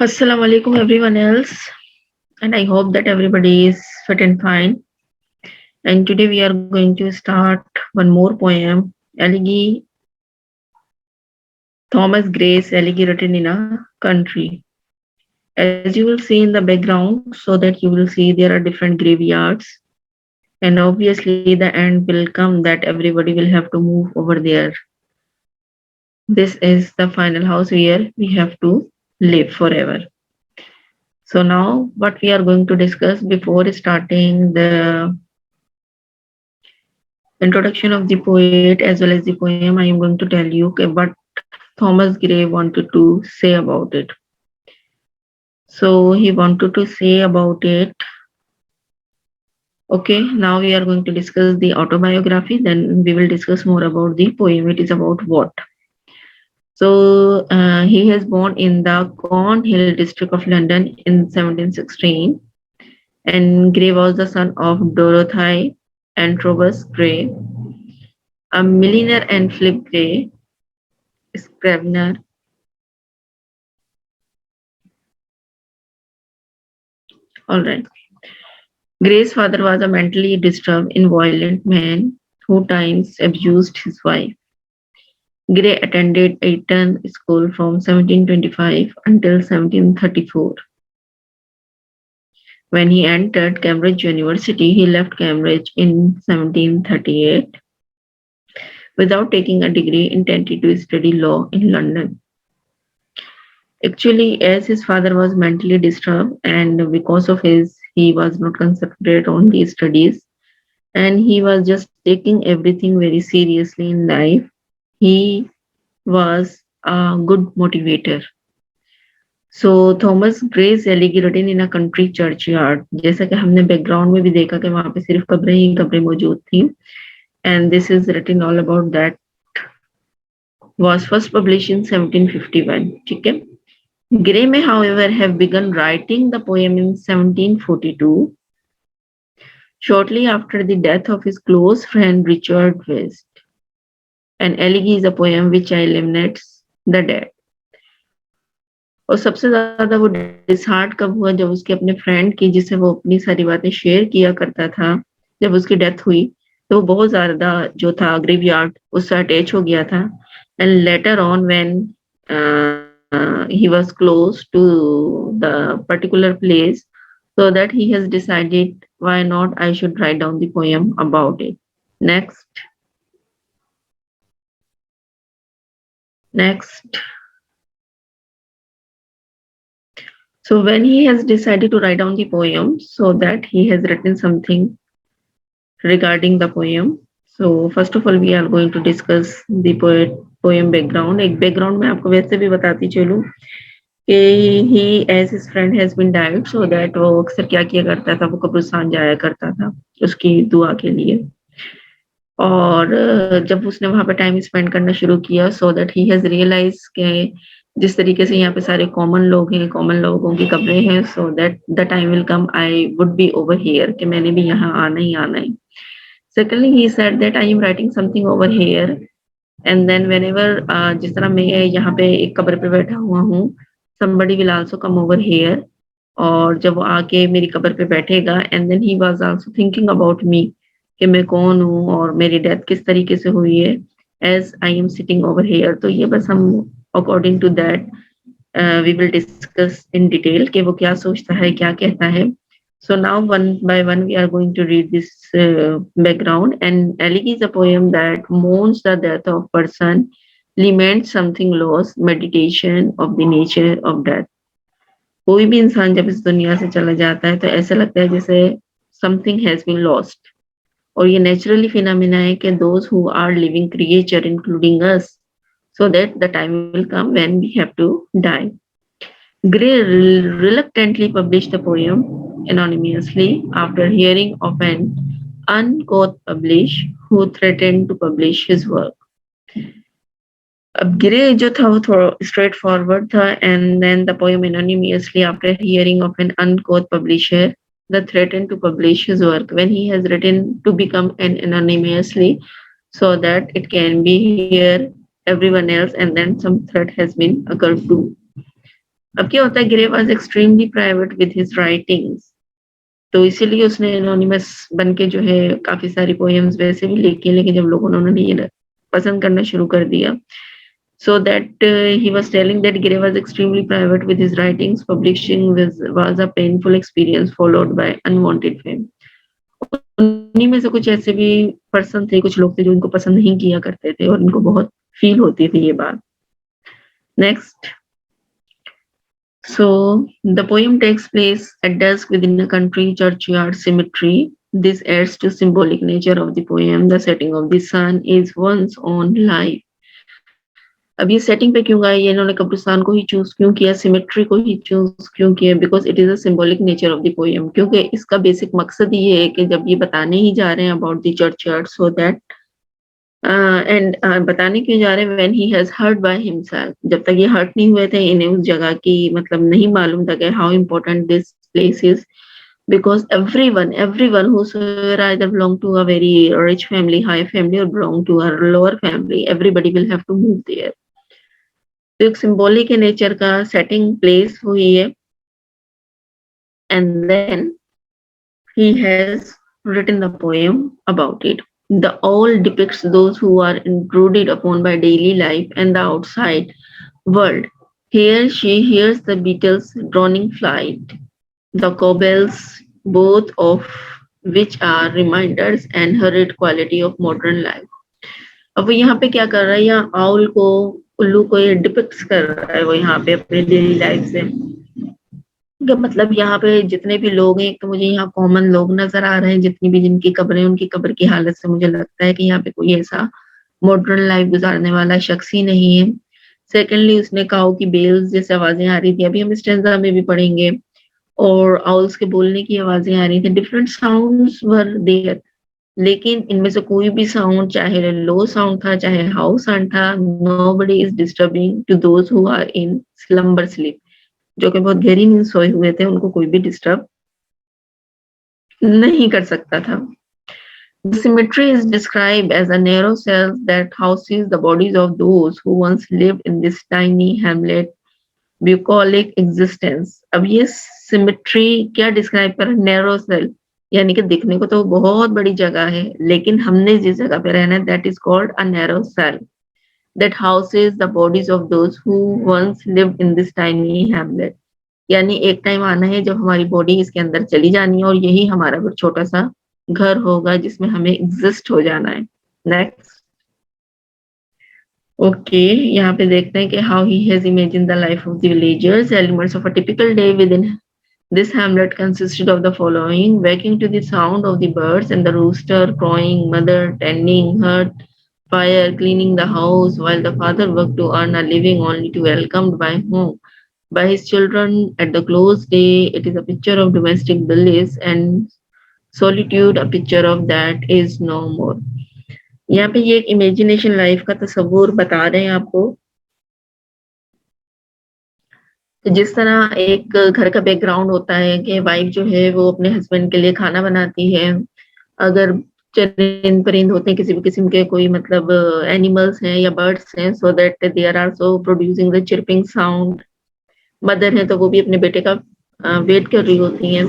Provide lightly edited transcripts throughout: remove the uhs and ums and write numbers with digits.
Assalamu alaikum everyone else, and I hope that everybody is fit and fine. And today we are going to start one more poem, Elegy, Thomas Gray's Elegy written in a country. As you will see in the background, so that you will see there are different graveyards, and obviously the end will come that everybody will have to move over there. This is the final house where we have to live forever. So now what we are going to discuss before starting the introduction of the poet as well as the poem, I am going to tell you what Thomas Gray wanted to say about it. So he wanted to say about it. Okay, now we are going to discuss the autobiography, then we will discuss more about the poem. It is about what? So he has born in the Cornhill district of London in 1716, and Gray was the son of Dorothy and Robert Gray, a millionaire, and Philip Gray, scrivener. All right. Gray's father was a mentally disturbed and violent man who times abused his wife. Gray attended Eton School from 1725 until 1734. When he entered Cambridge University, he left Cambridge in 1738 without taking a degree, intended to study law in London. Actually, as his father was mentally disturbed, and because of his, he was not concentrated on his studies, and he was just taking everything very seriously in life. He was a good motivator. So Thomas Gray's elegy written in a country churchyard, जैसा कि हमने background में भी देखा कि वहां पे सिर्फ कब्रें ही कब्रें मौजूद थी, and this is written all about that, was first published in 1751. ठीक है. Gray may however have begun writing the poem in 1742, shortly after the death of his close friend Richard West. An elegy is a poem which eliminates the dead. और सबसे ज्यादा वो डिसहार्ट कब हुआ, जब उसके अपने फ्रेंड की, जिसे वो अपनी सारी बातें शेयर किया करता था, जब उसकी डेथ हुई, तो वो बहुत ज्यादा जो था ग्रेवयार्ड उससे अटैच हो गया था. And later on when he was close to the particular place, so that he has decided why not I should write down the poem about it. Next. So when he has decided to write down the poem, so that he has written something regarding the poem. So first of all, we are going to discuss the poem background. एक background में आपको वैसे भी बताती चलूं कि he as his friend has been died, so that वो अक्सर क्या किया करता था, वो कब्रिस्तान जाया करता था उसकी दुआ के लिए. और जब उसने वहां पे टाइम स्पेंड करना शुरू किया, so that he has realise के जिस तरीके से यहाँ पे सारे कॉमन लोग हैं, कॉमन लोगों की कब्रें हैं, so that the time will come I would be over here, कि मैंने भी यहाँ आना ही आना है. Secondly he said that I am writing something over here, and then whenever, जिस तरह मैं यहाँ पे एक कब्र पे बैठा हुआ हूँ, somebody will also come over here, और जब वो आके मेरी कब्र पे बैठेगा, and then he was also thinking about me कि मैं कौन हूँ और मेरी डेथ किस तरीके से हुई है, as I am sitting over here. तो ये बस हम according to that we will discuss in detail कि वो क्या सोचता है, क्या कहता है. So now one by one we are going to read this background. And Elegy is a poem that mourns the death of person, laments something lost, meditation of the nature of death. कोई भी इंसान जब इस दुनिया से चला जाता है तो ऐसा लगता है जैसे something has been lost. और ये नेचुरली फिनोमेना है कि those who are living creature including us, so that the time will come when we have to die. Gray reluctantly published the poem anonymously after hearing of an unquote publisher who threatened to publish his work. अब Gray जो था वो थोड़ा straightforward था, and then the poem anonymously after hearing of an unquote publisher that threatened to publish his work, when he has written to become an anonymously so that it can be hear everyone else, and then some threat has been occurred too. अब क्या होता है, grey was extremely private with his writings, तो इसीलिए उसने anonymous बन के जो है काफी सारी पोएम्स वैसे भी लिखी, लेकिन जब लोगों ने उन्होंने ये पसंद करना शुरू कर दिया, so that he was telling that Gray was extremely private with his writings. Publishing was a painful experience followed by unwanted fame. उन्हीं में से कुछ ऐसे भी पर्सन थे, कुछ लोग थे जो इनको पसंद नहीं किया करते थे और इनको बहुत फील होती थी ये बात। Next, so the poem takes place at dusk within a country churchyard cemetery. This adds to symbolic nature of the poem. The setting of the sun is one's own life. अब ये setting पे क्यों गए, ये इन्होंने कब्रिस्तान को ही choose क्यों किया, सिमेट्री को ही चूज क्यों किया, because it is a symbolic nature of the poem, क्योंकि इसका बेसिक मकसद ये है कि जब ये बताने ही जा रहे हैं about the churchyard, so that and बताने क्यों जा रहे हैं, when he has hurt by himself, जब तक ये हर्ट नहीं हुए थे इन्हें उस जगह की मतलब नहीं मालूम था कि how important this place is, because everyone whosoever either belong to a very rich family, high family, or belong to a lower family, everybody will have to move there. तो एक सिंबॉलिक नेचर का setting place हुई है, and then he has written the poem about it. The all depicts those who are intruded upon by daily life and the outside world. Here she hears the beetles droning flight, the cobwebs, both of which are reminders and hurried quality of modern life. अब वो यहाँ पे क्या कर रहा है, यहाँ owl को, उल्लू को ये डिपिक्ट कर रहा है वो यहाँ पे अपने डेली लाइफ से, मतलब यहाँ पे जितने भी लोग हैं, तो मुझे यहाँ कॉमन लोग नजर आ रहे हैं, जितनी भी जिनकी कब्रें, उनकी कब्र की हालत से मुझे लगता है कि यहाँ पे कोई ऐसा मॉडर्न लाइफ गुजारने वाला शख्स ही नहीं है। सेकेंडली, उसने काऊ की बेल्स जैसे आवाजें आ रही थी, अभी हम स्टेंजा में भी पढ़ेंगे, और आउल्स के बोलने की आवाजें आ रही थी, डिफरेंट साउंड्स वर देयर, लेकिन इनमें से कोई भी साउंड, चाहे लो साउंड था चाहे हाउ साउंड था, nobody is disturbing to those who are in slumber sleep, जो कि बहुत गहरी नींद सोए हुए थे, उनको कोई भी डिस्टर्ब नहीं कर सकता था। The cemetery is described as a narrow cell that houses the bodies of those who once lived in this tiny hamlet bucolic existence. अब ये सिमेट्री क्या डिस्क्राइब कर, नैरो सेल, यानी कि दिखने को तो बहुत बड़ी जगह है, लेकिन हमने जिस जगह पे रहना है, that is called a narrow cell that houses the bodies of those who once lived in this tiny hamlet. यानी एक टाइम आना है जब हमारी बॉडी इसके अंदर चली जानी है और यही हमारा वो छोटा सा घर होगा जिसमें हमें एग्जिस्ट हो जाना है। नेक्स्ट, ओके, यहाँ पे देखते हैं कि how he has imagine the life of the villagers. Elements of a typical day with in this hamlet consisted of the following: waking to the sound of the birds and the rooster crowing, mother tending hearth fire, cleaning the house, while the father worked to earn a living only to be welcomed by his children at the close day. It is a picture of domestic bliss and solitude, a picture of that is no more. यहाँ पे ये एक imagination life का तस्वुर बता रहे हैं आपको, जिस तरह एक घर का बैकग्राउंड होता है कि वाइफ जो है वो अपने हस्बैंड के लिए खाना बनाती है, अगर चरिंद परिंद होते हैं किसी भी किस्म के, कोई मतलब एनिमल्स हैं या बर्ड्स हैं, so that they are also producing the chirping sound, mother है तो वो भी अपने बेटे का वेट कर रही होती हैं।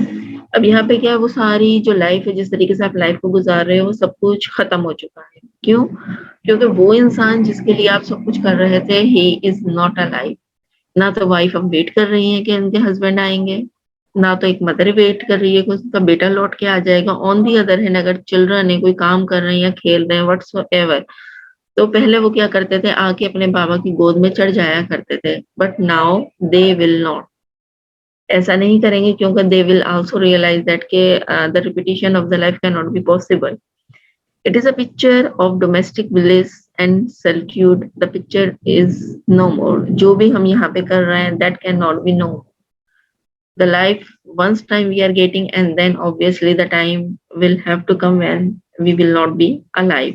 अब यहाँ पे क्या है, वो सारी जो लाइफ है, जिस तरीके से आप लाइफ को गुजार रहे हो, वो सब कुछ खत्म हो चुका है। क्यों? क्योंकि वो इंसान जिसके लिए आप सब कुछ कर रहे थे, ही इज नॉट अलाइव। ना तो वाइफ अब वेट कर रही है कि उनके हस्बैंड आएंगे, ना तो एक मदर वेट कर रही है कि उसका बेटा लौट के आ जाएगा। ऑन दी अदर हैंड, अगर चिल्ड्रन है, कोई काम कर रहे हैं या खेल रहे हैं, व्हाट्सएवर, तो पहले वो क्या करते थे, आके अपने बाबा की गोद में चढ़ जाया करते थे, but now they will not, ऐसा नहीं करेंगे, क्योंकि they will also realise that के the repetition of the life can not be possible. It is a picture of domestic village and solitude, the picture is no more, जो भी हम यहाँ पे कर रहे हैं, that can not be no the life once time we are getting, and then obviously the time will have to come when we will not be alive.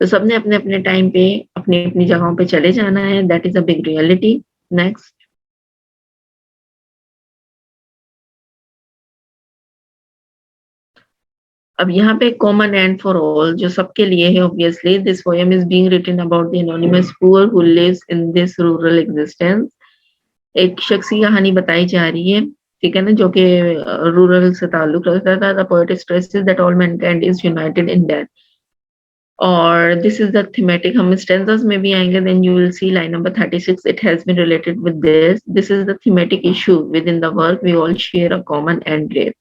तो सबने अपने अपने टाइम पे अपनी अपनी जगहों पे चले जाना है, that is a big reality. Next, अब यहाँ पे कॉमन एंड फॉर ऑल जो सबके लिए है, obviously this poem is being written about the anonymous poor who lives in this rural existence. एक शख्स की कहानी बताई जा रही है, ठीक है ना, जो कि रूरल से ताल्लुक रखता था। The poet stresses that all mankind is united in death, और दिस इज द थीमेटिक। हम स्टैंजास में भी आएंगे, then you will see line number 36, it has been related with this is the thematic issue with in the work, we all share a common end grave.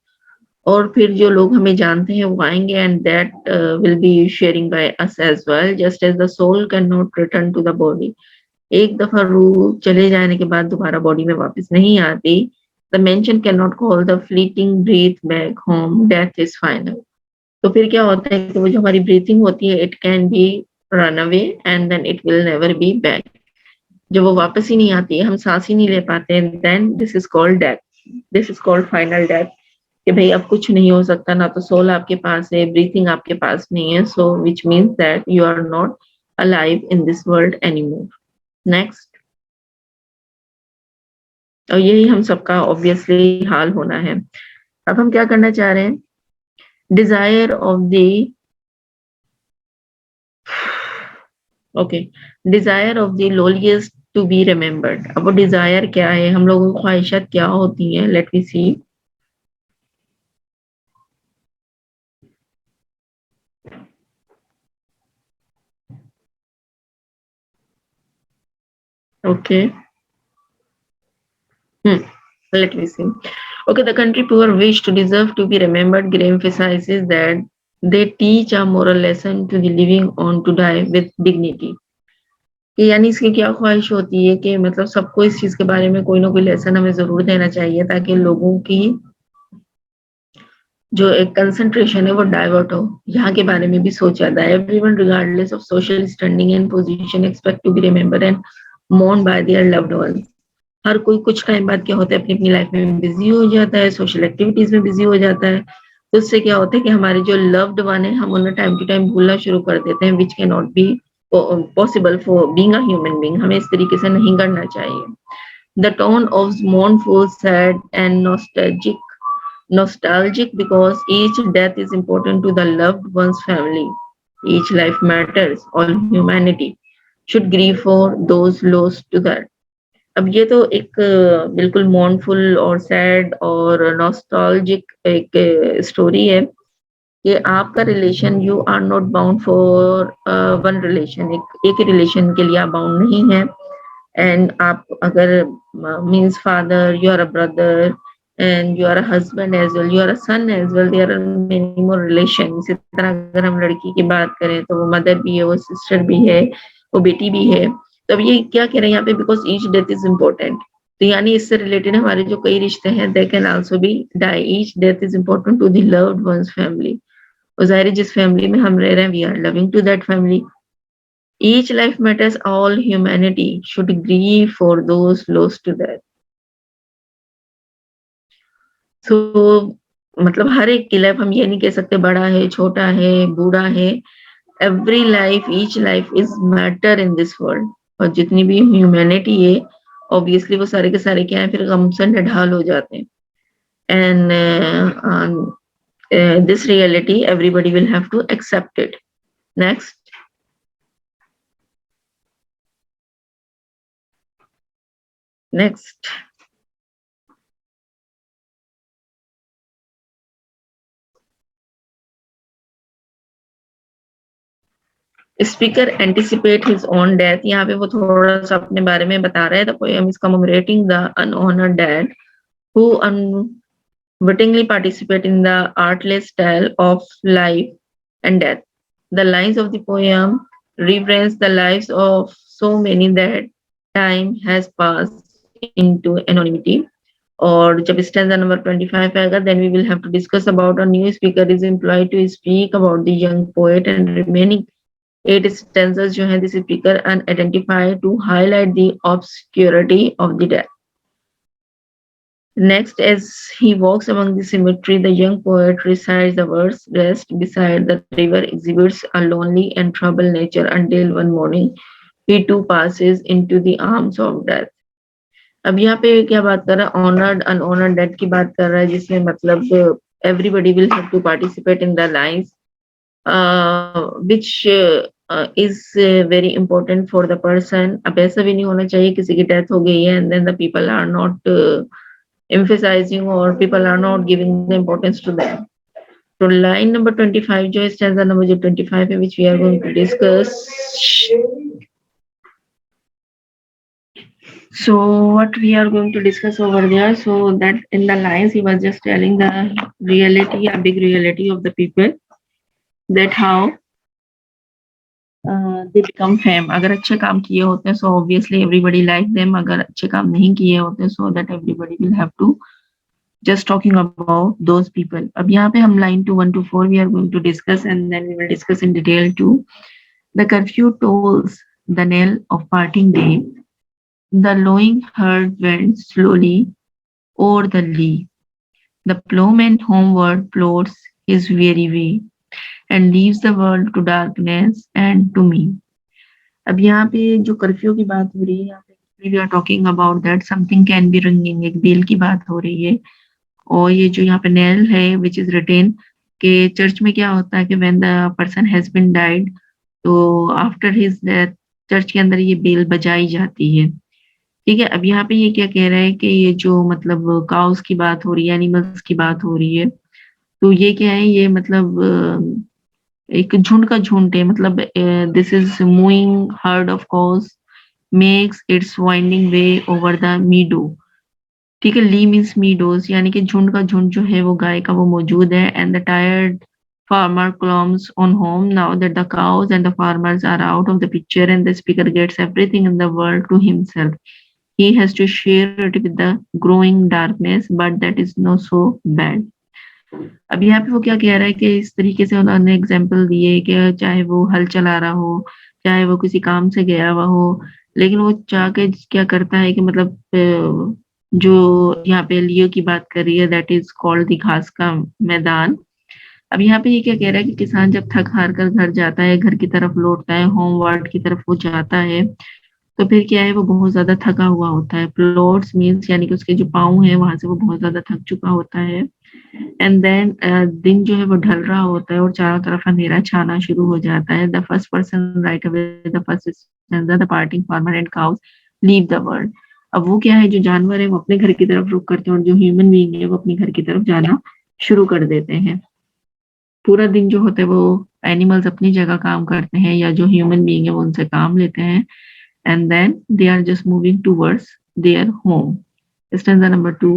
और फिर जो लोग हमें जानते हैं वो आएंगे, and that will be sharing by us as well, just as the soul can not return to the body. एक दफा रूह चले जाने के बाद दोबारा बॉडी में वापस नहीं आती। The mansion can not call the fleeting breath back home, death is final. तो फिर क्या होता है कि वो जो हमारी ब्रीथिंग होती है, it can be run away and then it will never be back. जब वो वापस ही नहीं आती है, हम सांस ही नहीं ले पाते, then this is called death, this is called final death. कि भाई अब कुछ नहीं हो सकता, ना तो सोल आपके पास है, ब्रीथिंग आपके पास नहीं है, so which means that you are not alive in this world anymore. Next. और यही हम सबका ऑब्वियसली हाल होना है। अब हम क्या करना चाह रहे हैं, desire of the, okay, desire of the lowliest to be remembered. अब वो डिजायर क्या है, हम लोगों की ख्वाहिशात क्या होती हैं, let me see. Okay, let me see. Okay, the country poor wish to deserve to be remembered. Gray emphasizes that they teach a moral lesson to the living on to die with dignity. कि यानी इसकी क्या ख्वाहिश होती है कि मतलब सबको इस चीज के बारे में कोई ना कोई लेसन हमें जरूर देना चाहिए, ताकि लोगों की जो एक कंसंट्रेशन है वो डाइवर्ट हो, यहाँ के बारे में भी सोचा जाए। Everyone regardless of social standing and position expect to be remembered and mourn by their loved ones. हर कोई कुछ टाइम बाद क्या होता है, अपनी अपनी लाइफ में बिजी हो जाता है, सोशल एक्टिविटीज में बिजी हो जाता है। तो उससे क्या होता है कि हमारे जो लव्ड वन है, हम उन्हें टाइम टू टाइम भूलना शुरू कर देते हैं, which can not be possible for being a human being. हमें इस तरीके से नहीं करना चाहिए। The tone of mournful, sad and nostalgic because each death is important to the loved one's family. Each life matters. All humanity should grieve for those lost to that. अब ये तो एक बिल्कुल मॉर्नफुल और सैड और नॉस्टैल्जिक एक story है कि आपका relation, you are not bound for one relation, एक ही रिलेशन के लिए आप बाउंड नहीं है। एंड आप अगर means father, you are a brother and you are a husband as well, you are a son as well, there are many more relation. इसी तरह अगर हम लड़की की बात करें तो वो मदर भी है, वो सिस्टर भी है, वो बेटी भी है। तो अब ये क्या कह रहे हैं यहाँ पे, because each death is important. तो यानी इससे रिलेटेड हमारे जो कई रिश्ते हैं, they can also be die. Each death is important to the loved ones family. और जाहिर है जिस फैमिली में हम रह रहे हैं, we are loving to that family. Each life matters. All humanity should grieve for those lost to death. So मतलब हर एक की लाइफ, हम ये नहीं कह सकते बड़ा है, छोटा है, बूढ़ा है। Every life, each life is matter in this world. और जितनी भी ह्यूमैनिटी है, ऑब्वियसली वो सारे के सारे क्या है, फिर गम से निढाल हो जाते हैं। And this reality everybody will have to accept it. Next. Speaker anticipate his own death. यहाँ पे वो थोड़ा सा अपने बारे में बता रहा है। The poem is commemorating the unhonoured dead who unwittingly participate in the artless tale of life and death. The lines of the poem reference the lives of so many that time has passed into anonymity. और जब stanza number 25 आएगा, then we will have to discuss about a new speaker is employed to speak about the young poet, and remaining 8 stanzas जो है, this speaker unidentified to highlight the obscurity of the death. Next, as he walks among the cemetery, the young poet recites the verse, rest beside the river exhibits a lonely and troubled nature until one morning he too passes into the arms of death. अब यहाँ पे क्या बात कर रहा है, honoured अनऑनर्ड death की बात कर रहा है, जिसमें मतलब everybody will have to participate in the lives which is very important for the person. अब ऐसा भी नहीं होना चाहिए किसी की डेथ हो गई है and then the people are not emphasizing or people are not giving the importance to them. So line number 25 जो है stanza number जो 25 है which we are going to discuss. So what we are going to discuss over there, so that in the lines he was just telling the reality, a big reality of the people, that how they become fame. अगर अच्छे काम किए होते हैं so obviously everybody like them. अगर अच्छे काम नहीं किए होते so that everybody will have to just talking about those people. अब यहाँ पे हम line 2 1 to 4 we are going to discuss and then we will discuss in detail too. The curfew tolls the knell of parting day. The lowing herd went slowly o'er the lea. The plowman homeward plods his weary way and leaves the world to darkness and to me. अब यहाँ पे जो curfew की बात हो रही है यहाँ पे we are talking about that something can be ringing, एक बेल की बात हो रही है। और ये जो यहाँ पे नेल है विच इज रिटेन के चर्च में क्या होता है कि when the person has been died तो आफ्टर हिज डेथ चर्च के अंदर ये बेल बजाई जाती है। ठीक है, अब यहाँ पे ये क्या कह रहा है कि ये जो मतलब काउस की बात हो रही है, एनिमल्स की बात हो रही है, तो ये क्या है, ये मतलब एक झुंड का झुंड है, मतलब this is moving heard of cows makes it's winding way over the मीडो। ठीक है, ली मीन्स मीडोज, यानी कि झुंड का झुंड जो है वो गाय का वो मौजूद है। And the tired farmer climbs on home now that the cows and the farmers are out of the picture and the speaker gets everything in the world to himself. He has to share it with the growing darkness, but that is not so bad. अब यहाँ पे वो क्या कह रहा है कि इस तरीके से उन्होंने एग्जाम्पल दिए कि चाहे वो हल चला रहा हो, चाहे वो किसी काम से गया हुआ हो, लेकिन वो चाह के क्या करता है कि मतलब जो यहाँ पे लियो की बात कर रही है दैट इज कॉल्ड द घास का मैदान। अब यहाँ पे ये क्या कह रहा है कि किसान जब थक हार कर घर जाता है, घर की तरफ लौटता है, होमवर्ड की तरफ वो जाता है, तो फिर क्या है वो बहुत ज्यादा थका हुआ होता है। प्लॉट्स मीन्स यानी कि उसके जो पाँव है वहां से वो बहुत ज्यादा थक चुका होता है। एंड देन दिन जो है वो ढल रहा होता है और चारों तरफ अंधेरा छाना शुरू हो जाता है। The first person right away the first stanza the parting farmer and cows leave the world. अब वो क्या है, जो जानवर है वो अपने घर की तरफ रुक करते हैं और जो ह्यूमन बीइंग है वो अपने घर की तरफ जाना शुरू कर देते हैं। पूरा दिन जो होता है वो एनिमल्स अपनी जगह काम करते हैं या जो ह्यूमन बीइंग है वो उनसे काम लेते हैं। And then they are just moving towards their home. Stanza number 2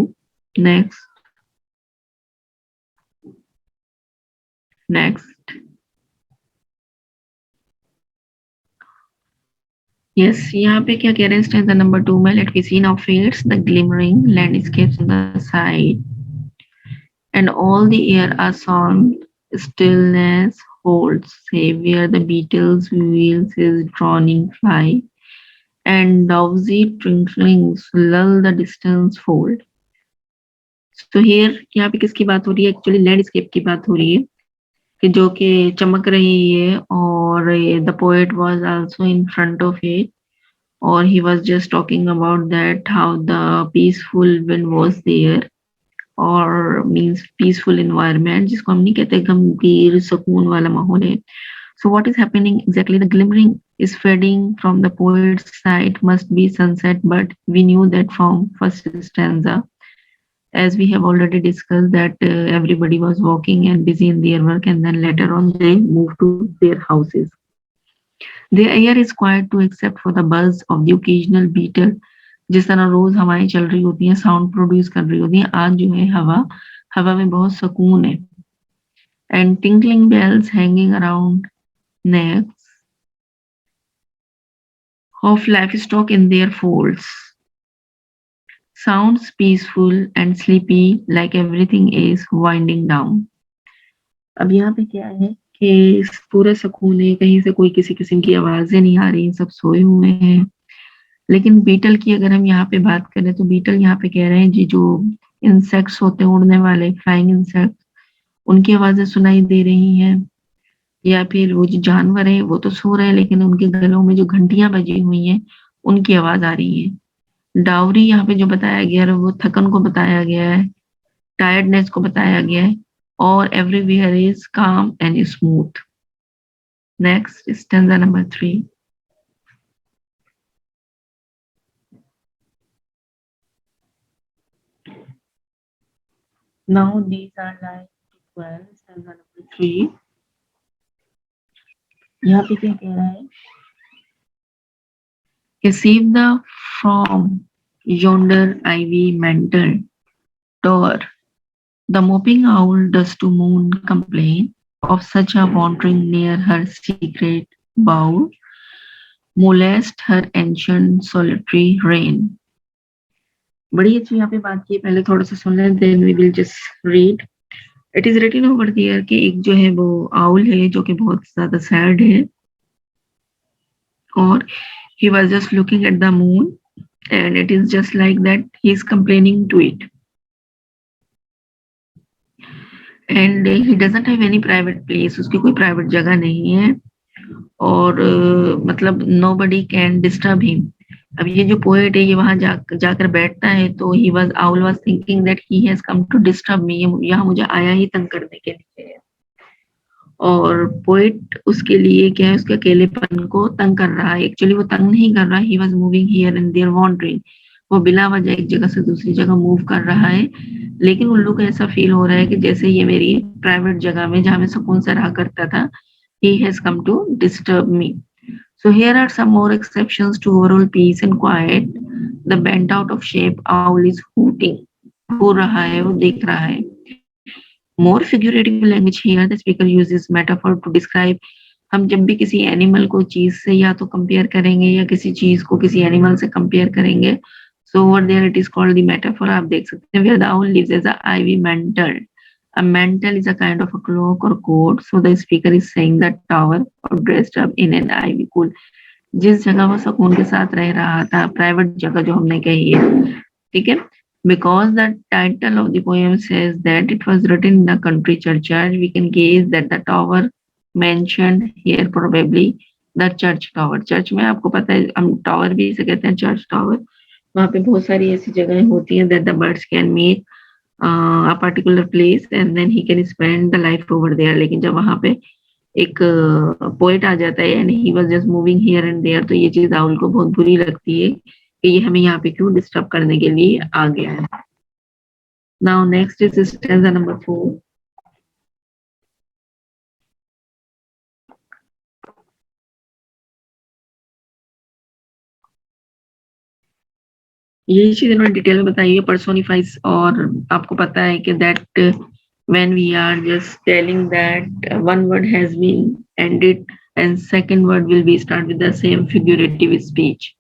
next next yes, यहाँ पे क्या कह रहे हैं स्टैंजा नंबर 2 में, let be seen of fields the glimmering landscapes on the side and all the air are sound stillness holds save where the beetles wheels his droning fly and drowsy twinklings lull the distance fold. So here यहाँ पे किसकी बात हो रही है, actually landscape की बात हो रही है कि जो कि चमक रही है और the poet was also in front of it और he was just talking about that how the peaceful wind was there और मींस पीसफुल एनवायरनमेंट, जिसको हम नहीं कहते गंभीर सुकून वाला माहौल है। So what is happening exactly? The glimmering is fading from the poet's side must be sunset, but we knew that from first stanza, as we have already discussed that everybody was walking and busy in their work, and then later on they moved to their houses. The air is quiet to except for the buzz of the occasional beetle. जिस तरह रोज हवाएं चल रही होती हैं, sound produce कर रही होती हैं, आज जो है हवा में बहुत सुकून है। And tinkling bells hanging around necks of livestock in their folds. Sounds peaceful and sleepy like everything is winding down. अब यहाँ पे क्या है कि पूरा सुकून है, कहीं से कोई किसी किस्म की आवाजें नहीं आ रही, सब सोए हुए हैं। लेकिन बीटल की अगर हम यहाँ पे बात करें तो बीटल यहाँ पे कह रहे हैं जी जो इंसेक्ट्स होते हैं, उड़ने वाले फ्लाइंग इंसेक्ट, उनकी आवाजें सुनाई दे रही हैं। या फिर वो जो जानवर है वो तो सो रहे हैं लेकिन उनके गलों में जो घंटियां बजी हुई हैं उनकी आवाज आ रही है। डावरी यहाँ पे जो बताया गया है वो थकन को बताया गया है, टायर्डनेस को बताया गया है और एवरीवेयर इज काम and smooth. Next, stanza number 3. Now these are like 12, stanza number 3. यहाँ पे क्या कह रहा है कि save the from yonder ivy mantle tower. The moping owl does to moon complain of such a wandering near her secret bower, molest her ancient solitary reign. बड़ी अच्छी यहाँ पे बात की है, पहले थोड़ा सा सुन लें, then we will just read. It is written over there कि एक जो है वो आउल है जो कि बहुत ज्यादा सैड है और he was just looking at the moon and it is just like that he is complaining to it and he doesn't have any private place, उसकी कोई private जगह नहीं है और मतलब nobody can disturb him. अब ये जो पोएट है ये वहां जाकर बैठता है तो he was owl was thinking that he has come to disturb me, यहाँ मुझे आया ही तंग करने के लिए और पोएट उसके लिए क्या है उसके अकेलेपन को तंग कर रहा है. एक्चुअली वो तंग नहीं कर रहा है, he was moving here and there wandering. वो बिना वजह एक जगह से दूसरी जगह मूव कर रहा है लेकिन उल्लू को ऐसा फील हो रहा है कि जैसे ये मेरी प्राइवेट जगह में जहां मैं सुकून से रहा करता था, he has come to disturb me. So here are some more exceptions to overall peace and quiet. The bent out of shape owl is hooting. हो रहा है, वो देख रहा है. More figurative language here, the speaker uses metaphor to describe. हम जब भी किसी एनिमल को चीज से या तो कंपेयर करेंगे या किसी चीज को किसी एनिमल से कंपेयर करेंगे, so over there it is called the metaphor. आप देख सकते हैं where the owl lives as a ivy mantle. A mantle is a kind of a cloak or coat. So the speaker is saying that tower or dressed up in an ivy cool. जिस जगह वो सुकून के साथ रह रहा था, private जगह जो हमने कही है, ठीक है. Because the title of the poem says that it was written in the country churchyard, we can gaze that the tower mentioned here probably the church tower. Church में आपको पता है हम टावर भी इसे कहते हैं चर्च टावर. वहाँ पे बहुत सारी ऐसी जगहें होती हैं that the birds can meet a particular place and then he can spend the life over there. लेकिन जब वहाँ पे एक पोएट आ जाता है and he was just moving here and there, तो ये चीज आउल को बहुत बुरी लगती है कि ये हमें यहाँ पे क्यों डिस्टर्ब करने के लिए आ गया है. Now next is stanza number 4. ये चीज इन्होंने डिटेल में बताई है, पर्सोनिफाइज. और आपको पता है कि that when we are just telling that one word has been ended and second word will be start with the same figurative speech.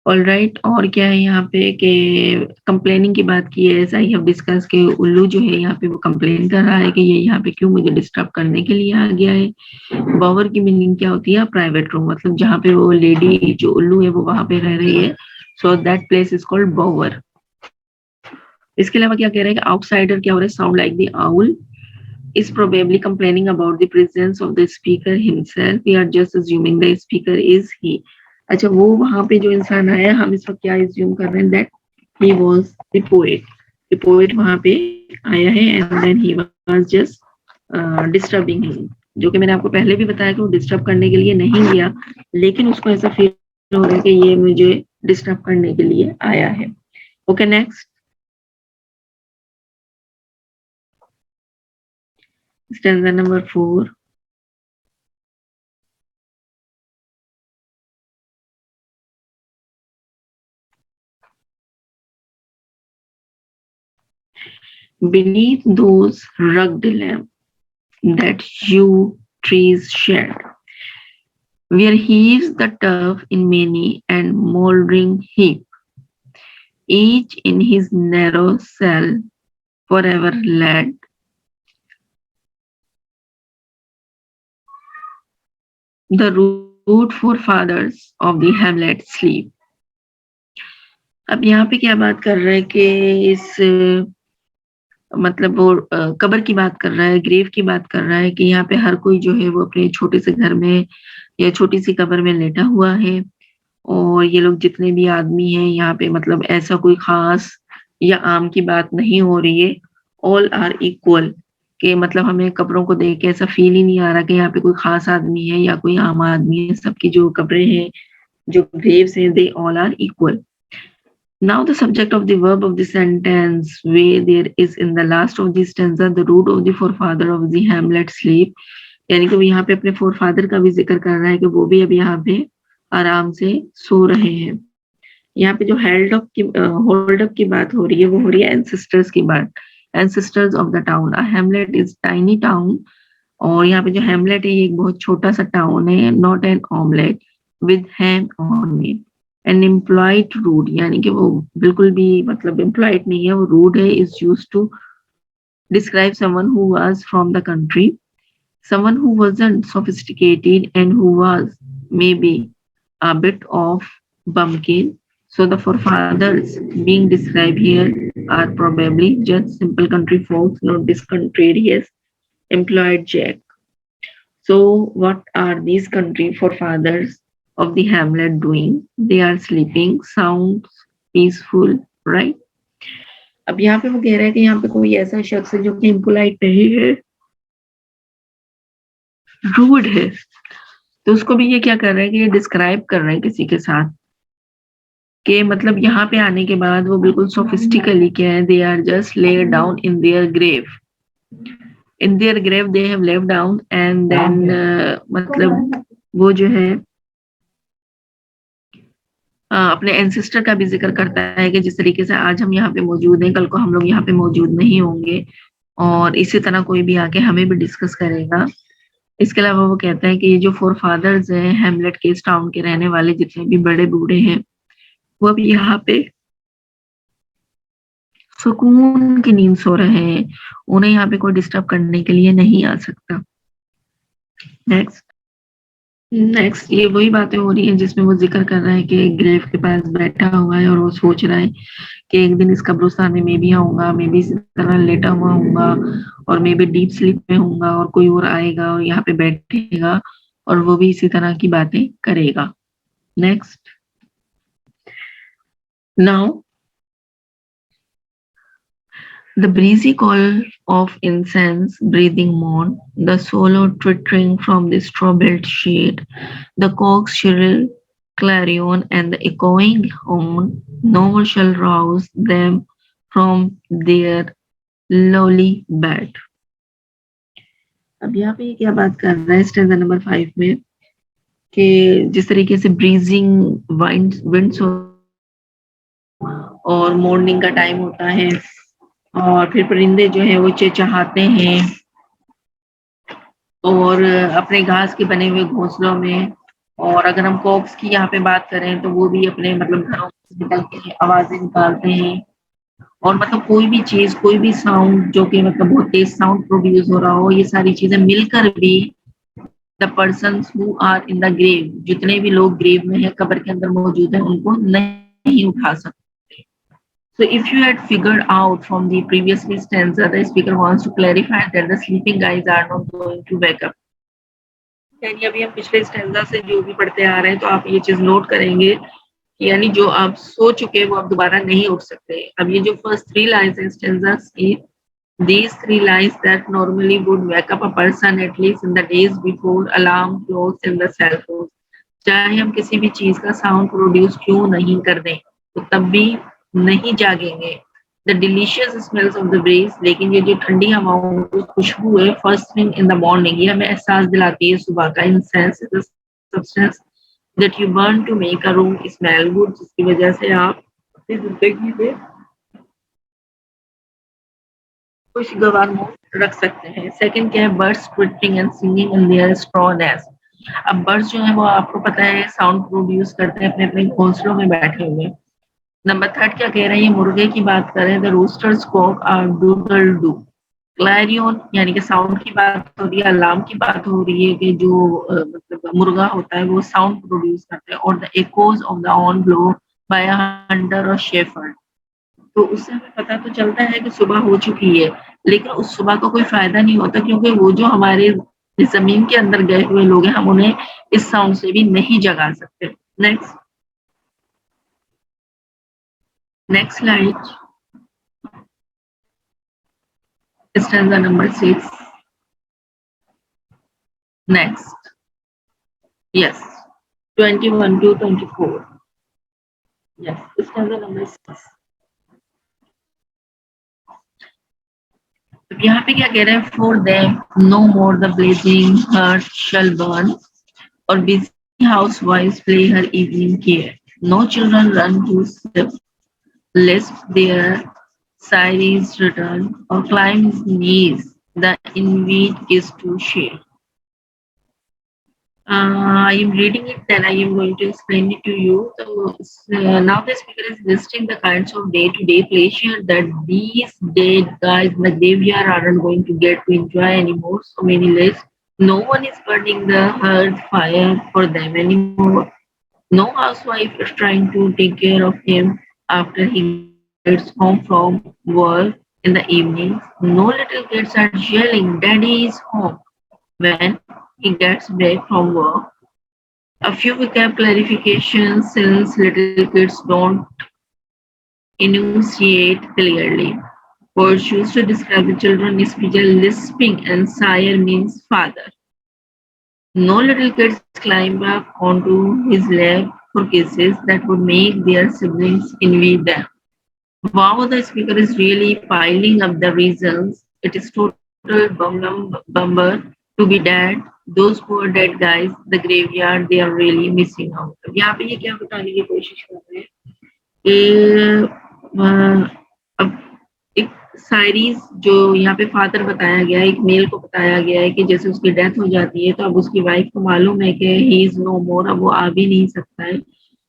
All right. और क्या है यहाँ पे कि कंप्लेनिंग की बात की है, ऐसा ही हम डिस्कस के उल्लू जो है यहाँ पे वो कंप्लेन कर रहा है कि ये यहाँ पे क्यों मुझे डिस्टर्ब करने के लिए आ गया है. बावर की मीनिंग क्या होती है, प्राइवेट रूम, मतलब जहाँ पे वो लेडी जो उल्लू है वो वहां पे रह रही है. So that place is called bower. इसके अलावा क्या कह रहे हैं कि आउटसाइडर क्या हो रहा है, sound like the owl is probably complaining about the presence of the speaker himself. We are just assuming the speaker is he. अच्छा, वो वहां पे जो इंसान आया, हम इस वक्त क्या assume कर रहे हैं that he was the poet. The poet वहां पे आया है and then he was just disturbing him. जो कि मैंने आपको पहले भी बताया कि वो डिस्टर्ब करने के लिए नहीं गया, लेकिन उसको ऐसा फील हो रहा है कि ये मुझे डिस्टर्ब करने के लिए आया है. Okay, next stanza number 4. Beneath those rugged lamps that yew trees shed, where heaves the turf in many and mouldering heap, each in his narrow cell forever led, the rude forefathers of the hamlet sleep. अब यहाँ पे क्या बात कर रहा है कि इस मतलब वो कब्र की बात कर रहा है, ग्रेव की बात कर रहा है कि यहाँ पे हर कोई जो है वो अपने छोटे से घर में या छोटी सी कब्र में लेटा हुआ है और ये लोग जितने भी आदमी हैं यहाँ पे, मतलब ऐसा कोई खास या आम की बात नहीं हो रही है. All are equal. कि मतलब हमें कब्रों को देख के ऐसा फ़ील ही नहीं आ रहा कि यहाँ पे कोई ख़ास आदमी है या कोई आम आदमी है। सबकी जो कब्रें हैं, जो graves हैं, they all are equal. Now the subject of the verb of the sentence where there is in the last of the stanza the root of the forefather of the Hamlet sleep, यानी कि वो यहाँ पे अपने forefather का भी ज़िक्र कर रहा है कि वो भी अब यहाँ पे आराम से सो रहे हैं। यहाँ पे जो होल्ड अप की बात हो रही है, वो हो रही है एंसेस्टर्स की बात। Ancestors of the town, a Hamlet is tiny town, और यहाँ पे जो हैमलेट है ये एक बहुत छोटा-सा टाउन है, not an omelette with ham on it. An employed rude, यानी कि वो बिल्कुल भी मतलब इम्प्लॉइड नहीं है, वो रूड है, is used to describe someone who was from the country, someone who wasn't sophisticated and who was maybe a bit of bumpkin. So the forefathers being described here are probably just simple country folks, not this contentious employed jack. So what are these country forefathers of the hamlet doing? They are sleeping, sounds peaceful, right? अब यहाँ पे वो कह रहा है कि यहाँ पे कोई ऐसा शख्स है जो कि इम्पोलाइट नहीं है, रूड है, तो उसको भी ये क्या कर रहा है कि ये डिस्क्राइब कर रहा है किसी के साथ कि मतलब यहाँ पे आने के बाद वो बिल्कुल सोफिस्टिकली क्या है, they are just lay down in their grave, in their grave they have laid down and then मतलब वो जो है अपने एंसेस्टर का भी जिक्र करता है कि जिस तरीके से आज हम यहाँ पे मौजूद हैं, कल को हम लोग यहाँ पे मौजूद नहीं होंगे, और इसी तरह कोई भी आके हमें भी डिस्कस करेगा। इसके अलावा वो कहता है कि ये जो फोरफादर्स हैं हैमलेट के इस टाउन के रहने वाले जितने भी बड़े बूढ़े हैं, वो अब यहाँ पे सुकून की नींद सो रहे हैं, उन्हें यहाँ पे कोई डिस्टर्ब करने के लिए नहीं आ सकता। नेक्स्ट ये वही बातें हो रही हैं जिसमें वो जिक्र कर रहा है कि ग्रेव के पास बैठा हुआ है और वो सोच रहा है कि एक दिन इस कब्रिस्तान में मैं भी आऊँगा, मैं भी इसी तरह लेटा हुआ होऊँगा और मैं भी डीप स्लीप में होऊँगा और कोई और आएगा और यहाँ पे बैठेगा और वो भी इसी तरह की बातें करेगा। Next, now the breezy call of incense breathing morn, the swallow twittering from the straw-built shade, the cock's shrill clarion and the echoing horn, no one shall rouse them from their lowly bed. अब यहाँ पे क्या बात कर रहा है stanza number 5 में कि जिस तरीके से ब्रीजिंग विंड्स और मॉर्निंग का टाइम होता है और फिर परिंदे जो हैं वो चहचहाते हैं और अपने घास के बने हुए घोंसलों में, और अगर हम कॉक्स की यहाँ पे बात करें तो वो भी अपने मतलब घरों से निकल के आवाज़ें निकालते हैं, और मतलब कोई भी चीज़, कोई भी साउंड जो कि मतलब बहुत तेज़ साउंड प्रोड्यूस हो रहा हो, ये सारी चीज़ें मिलकर भी the persons who are in the grave, जितने भी लोग ग्रेव में हैं, कब्र के अंदर मौजूद हैं, उनको नहीं उठा सकते। So if you had figured out from the previous stanza, the speaker wants to clarify that the sleeping guys are not going to wake up. यानी अभी हम पिछले स्टैंजा से जो भी पढ़ते आ रहे हैं, तो आप ये चीज़ नोट करेंगे कि यानी जो आप सो चुके हैं वो आप दोबारा नहीं उठ सकते। अब ये जो फर्स्ट 3 लाइन्स हैं स्टैंजास की, these 3 lines that normally would wake up a person at least in the days before alarm clocks in the cell phones, चाहे हम किसी भी चीज़ का साउंड प्रोड्यूस क्यों नहीं कर दें, तो तब भी नहीं जागेंगे। The delicious smells of the breeze, लेकिन ये जो ठंडी हवाओं की खुशबू है first thing in the morning, ये हमें एहसास दिलाती है सुबह का। Incense is a substance that you burn to make a room smell good, जिसकी वजह से आप अपनी जिंदगी में खुशगवार मूड रख सकते हैं। सेकंड क्या है, birds twittering and singing in their straw nest. अब बर्ड्स जो है वो आपको पता है साउंड प्रोड्यूस करते हैं अपने अपने घोंसलों में बैठे हुए। नंबर 3 क्या कह रहे हैं, मुर्गे की बात करें, the roosters cock are doodle doo. Clarion यानी कि साउंड की बात हो रही है, अलार्म की बात हो रही है कि जो मतलब मुर्गा होता है वो साउंड प्रोड्यूस करते हैं, और the echoes of the horn blow by a hunter और शेफर्ड। तो उससे हमें पता तो चलता है कि सुबह हो चुकी है, लेकिन उस सुबह का कोई फायदा नहीं होता क्योंकि वो जो हमारे जमीन के अंदर गए हुए लोग हैं, हम उन्हें इस साउंड से भी नहीं जगा सकते। Next slide. stanza number 6. Next. Yes. 21 to 24. Yes. stanza number 6. तो यहाँ पे क्या कह रहे हैं? For them, no more the blazing heart shall burn, or busy housewives play her evening care. No children run to sip, lest their sires return, or climb his knees, the inveed kiss to share. I am reading it, then I am going to explain it to you. So now the speaker is listing the kinds of day-to-day pleasure that these dead guys in the graveyard aren't going to get to enjoy anymore. So many lists. No one is burning the hearth fire for them anymore. No housewife is trying to take care of him after he gets home from work in the evenings. No little kids are yelling, "Daddy is home," when he gets back from work. A few vocab clarifications since little kids don't enunciate clearly. Words used to describe the children is lisping and sire means father. No little kids climb up onto his lap for kisses that would make their siblings envy them. Wow, the speaker is really piling up the reasons. It is total bummer to be dead. Those poor dead guys, the graveyard, they are really missing out. अब यहाँ पे ये क्या बताने की कोशिश कर रहे हैं कि अब एक साइरीज जो यहाँ पे फादर बताया गया है, एक मेल को बताया गया है कि जैसे उसकी डेथ हो जाती है तो अब उसकी वाइफ को मालूम है कि ही इज नो मोर, अब वो आ भी नहीं सकता है,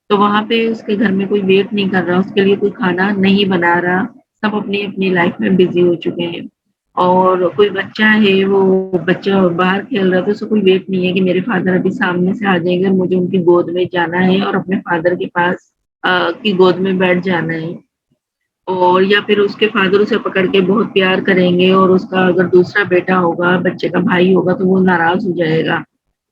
तो वहां पे उसके घर में कोई वेट नहीं कर रहा, उसके लिए कोई खाना नहीं बना रहा, सब अपनी अपनी लाइफ में बिजी हो चुके हैं। और कोई बच्चा है, वो बच्चा बाहर खेल रहा है तो उसको कोई वेट नहीं है कि मेरे फादर अभी सामने से आ जाएंगे, मुझे उनकी गोद में जाना है और अपने फादर के पास की गोद में बैठ जाना है। और या फिर उसके फादर उसे पकड़ के बहुत प्यार करेंगे और उसका अगर दूसरा बेटा होगा, बच्चे का भाई होगा, तो वो नाराज हो जाएगा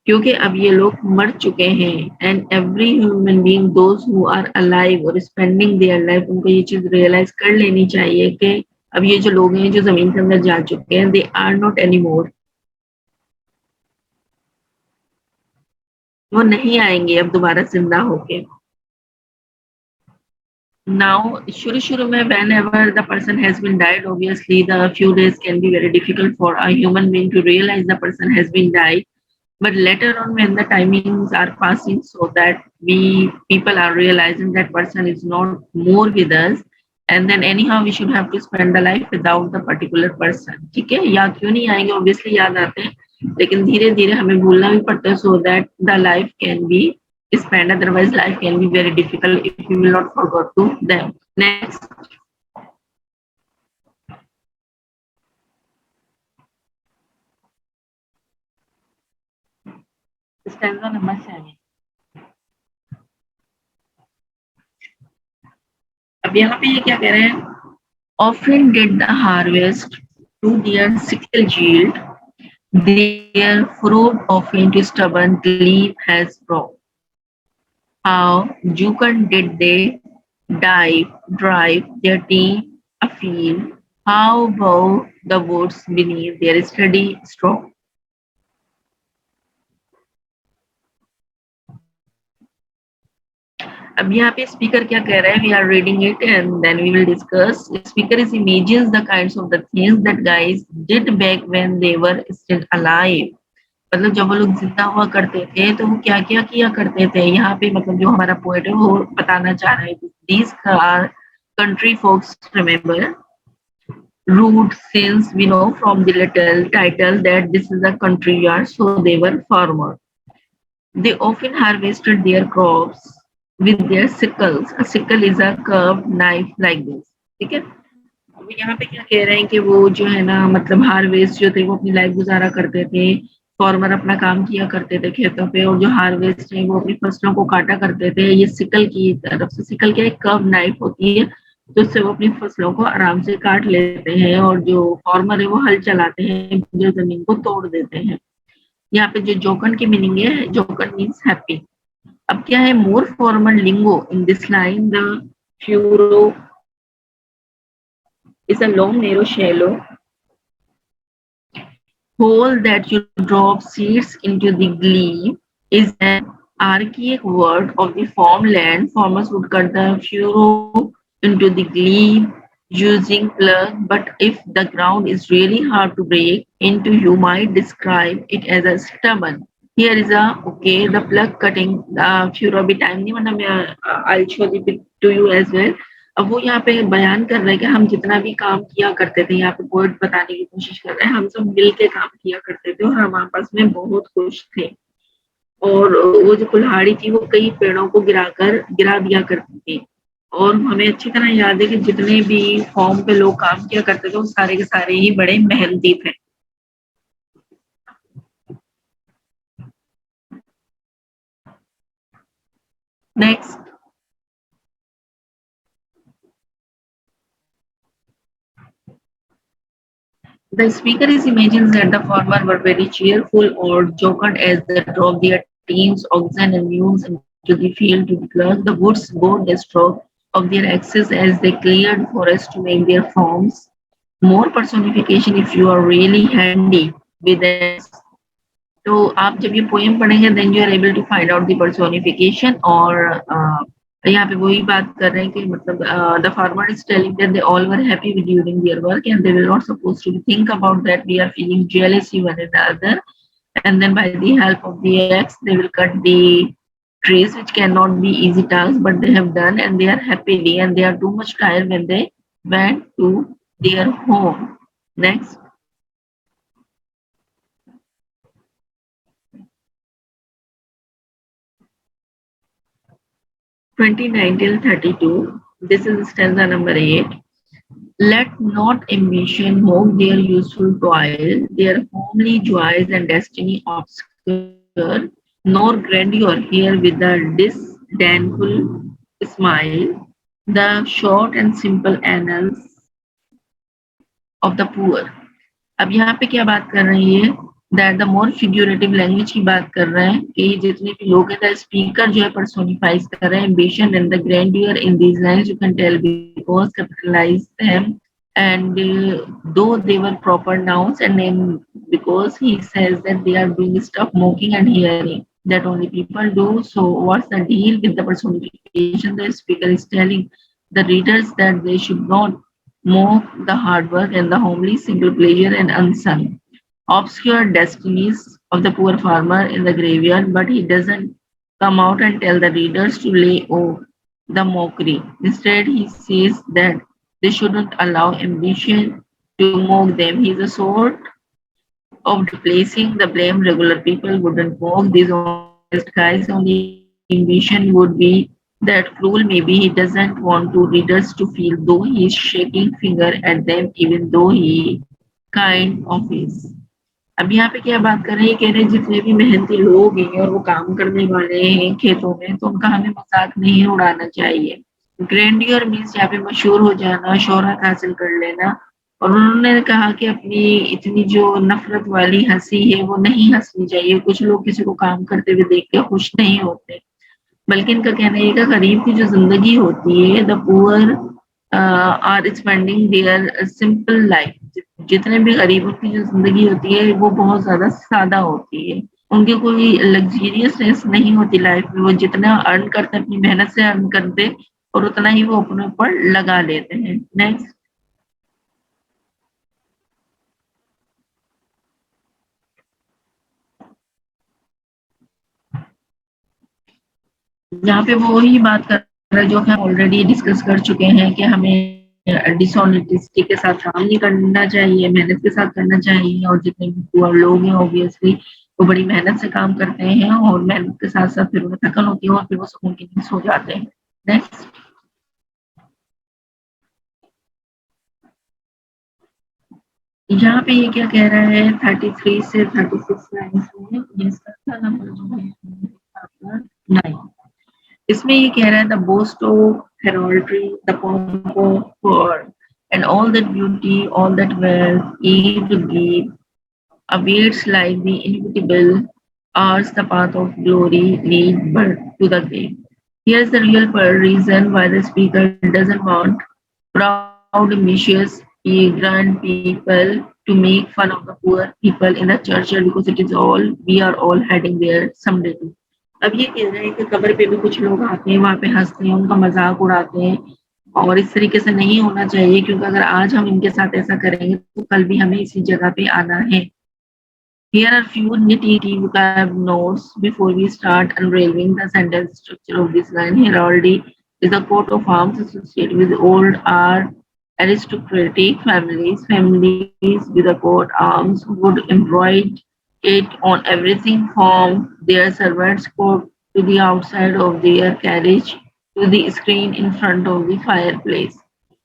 क्योंकि अब ये लोग मर चुके हैं। And every human being those who are alive और स्पेंडिंग देयर लाइफ, उनको ये चीज रियलाइज कर लेनी चाहिए कि अब ये जो लोग हैं जो जमीन के अंदर जा चुके हैं, they are not any more, वो नहीं आएंगे अब दोबारा जिंदा होके। Now, shuru mein, whenever the person has been died, obviously the few days can be very difficult for a human being to realize the person has been died. But later on, when the timings are passing, so that we people are realizing that person is not more with us, and then anyhow we should have to spend the life without the particular person. ठीक है, याद क्यों नहीं आएंगे? Obviously याद आते हैं, लेकिन धीरे धीरे हमें भूलना भी पड़ता है, so that the life can be spent. Otherwise, life can be very difficult if you will not forget to them. Next. Stanza number 7. अब यहाँ पे ये क्या कह रहे हैं? Often did the harvest to their sickle yield, their fruit often to stubborn leaf has brought. How jocund did they drive their team afield? How bow the woods beneath their steady stroke? अब यहाँ पे speaker क्या कह रहा है? We are reading it and then we will discuss. Speaker is imagines the kinds of the things that guys did back when they were still alive. मतलब जब वो लोग जिंदा हुआ करते थे तो वो क्या क्या किया करते थे. यहाँ पे मतलब जो हमारा पोएट है वो बताना चाह रहे हैं. These are country folks, remember, root, since we know from the little title that this is a country yard, so they were farmer. They often harvested their crops with their sickles. A sickle is a curved knife like this. ठीक है. अब यहाँ पे क्या कह रहे हैं कि वो जो है ना, मतलब हार्वेस्ट जो थे वो अपनी लाइफ गुजारा करते थे, फार्मर अपना काम किया करते थे खेतों पे, और जो हार्वेस्ट है वो अपनी फसलों को काटा करते थे. ये सिकल की तरफ से, सिकल क्या एक कर्व नाइफ होती है तो उससे वो अपनी फसलों को आराम से काट लेते हैं, और जो फार्मर है वो हल चलाते हैं, जो जमीन को तोड़ देते हैं. यहाँ पे जो जोकन की मीनिंग है, जोकन मीन्स हैप्पी. अब क्या है? मोर formal lingo in this line, the furrow is a long narrow shallow Hole that you drop seeds into the glebe is an archaic word of the farmland. Farmers would cut the furrow into the glebe using plug, but if the ground is really hard to break into, you might describe it as a stubborn. Here is a okay, the plug cutting the furrow अभी time नहीं वरना मैं I'll show the bit to you as well. अब वो यहाँ पे बयान कर रहे हैं कि हम जितना भी काम किया करते थे, यहाँ पे पोएट बताने की कोशिश कर रहे हैं, हम सब मिल के काम किया करते थे और हम आपस में बहुत खुश थे। और वो जो कुल्हाड़ी थी वो कई पेड़ों को गिरा दिया करती थी। और हमें अच्छी तरह याद है कि जितने भी फॉर्म पे लोग काम किया करते थे वो सारे के सारे ही बड़े मेहनती थे। Next, the speaker is imagines that the farmers were very cheerful or jocund as they drove their teams, oxen, and mules into the field to plug the woods, bore the stroke of their axes as they cleared forest to make their farms. More personification if you are really handy with an axe. तो आप जब ये poem पढ़ेंगे then you are able to find out the personification और यहाँ पे वही बात कर रहे हैं कि मतलब the farmer is telling that they all were happy with during their work and they will not suppose to think about that we are feeling jealousy one another, and then by the help of the axe they will cut the trees which cannot be easy tasks but they have done and they are happily and they are too much tired when they went to their home. Next. 29 till 32. This is stanza number 8. Let not ambition mock their useful toil, their homely joys and destiny obscure, nor grandeur here with the disdainful smile, the short and simple annals of the poor. अब यहाँ पे क्या बात कर रही है that the more फिग्यूरेटिव language की बात कर रहे हैं कि जितने भी लोग हैं स्पीकर जो है पर्सोनिफाइज कर रहे हैं ambition and the grandeur in these lines you can tell because capitalize them and though they were proper nouns and name because he says that they are doing stuff mocking and hearing that only people do. So what's the deal with the personification? The speaker is telling the readers that they should not mock the hard work and the homely simple pleasure and unsung obscure destinies of the poor farmer in the graveyard, but he doesn't come out and tell the readers to lay off the mockery. Instead, he says that they shouldn't allow ambition to mock them. He's a sort of displacing the blame. Regular people wouldn't mock these honest guys. Only ambition would be that cruel. Maybe he doesn't want to readers to feel though he is shaking finger at them, even though he kind of is. अब यहाँ पे क्या बात कर रहे हैं, कह रहे हैं जितने भी मेहनती लोग हैं और वो काम करने वाले हैं खेतों में तो उनका हमें मजाक नहीं उड़ाना चाहिए। ग्रैंडियर मीन्स यहाँ पे मशहूर हो जाना, शोहरत हासिल कर लेना। और उन्होंने कहा कि अपनी इतनी जो नफरत वाली हंसी है वो नहीं हंसनी चाहिए। कुछ लोग किसी को काम करते हुए देख के खुश नहीं होते, बल्कि इनका कहना है कि गरीब की जो जिंदगी होती है the poor are spending their simple life, जितने भी गरीबों की जो जिंदगी होती है वो बहुत ज्यादा सादा होती है। उनकी कोई लग्जरियसनेस नहीं होती लाइफ में। वो जितना अर्न करते अपनी मेहनत से अर्न करते और उतना ही वो अपने ऊपर लगा लेते हैं। नेक्स्ट, यहाँ पे वो ही बात कर रहा है जो हम ऑलरेडी डिस्कस कर चुके हैं कि हमें डिसऑनेस्टी के साथ काम नहीं करना चाहिए, मेहनत के साथ करना चाहिए। और जितने भी पुअर लोग हैं ऑब्वियसली वो बड़ी मेहनत से काम करते हैं और मेहनत के साथ साथ फिर उन्हें थकन होती है और फिर वो सुकून की नींद सो जाते हैं। नेक्स्ट, यहाँ पे ये क्या कह रहा है 33 से 36 लाइन्स में, ये इसका नंबर जो है 9। इसमें ये कह रहा है the boast of heraldry, the pomp of war, and all that beauty, all that wealth, Eve give awaits like the inevitable hours, the path of glory lead but to the grave. Here's the real reason why the speaker doesn't want proud, ambitious, grand people to make fun of the poor people in the churchyard because it is all we are all heading there someday too. अब ये कह रहे हैं कि कब्र पे भी कुछ लोग आते हैं, वहाँ पे हँसते हैं, उनका मज़ाक उड़ाते हैं और इस तरीके से नहीं होना चाहिए क्योंकि अगर आज हम इनके साथ ऐसा करेंगे तो कल भी हमें इसी जगह पे आना है। Here are few nitty-gritty vocab notes before we start unrailing the sentence structure of this line. Heraldry is a coat of arms associated with old or aristocratic families. Families with a coat arms would embroider it on everything from their servants' coat to the outside of their carriage to the screen in front of the fireplace.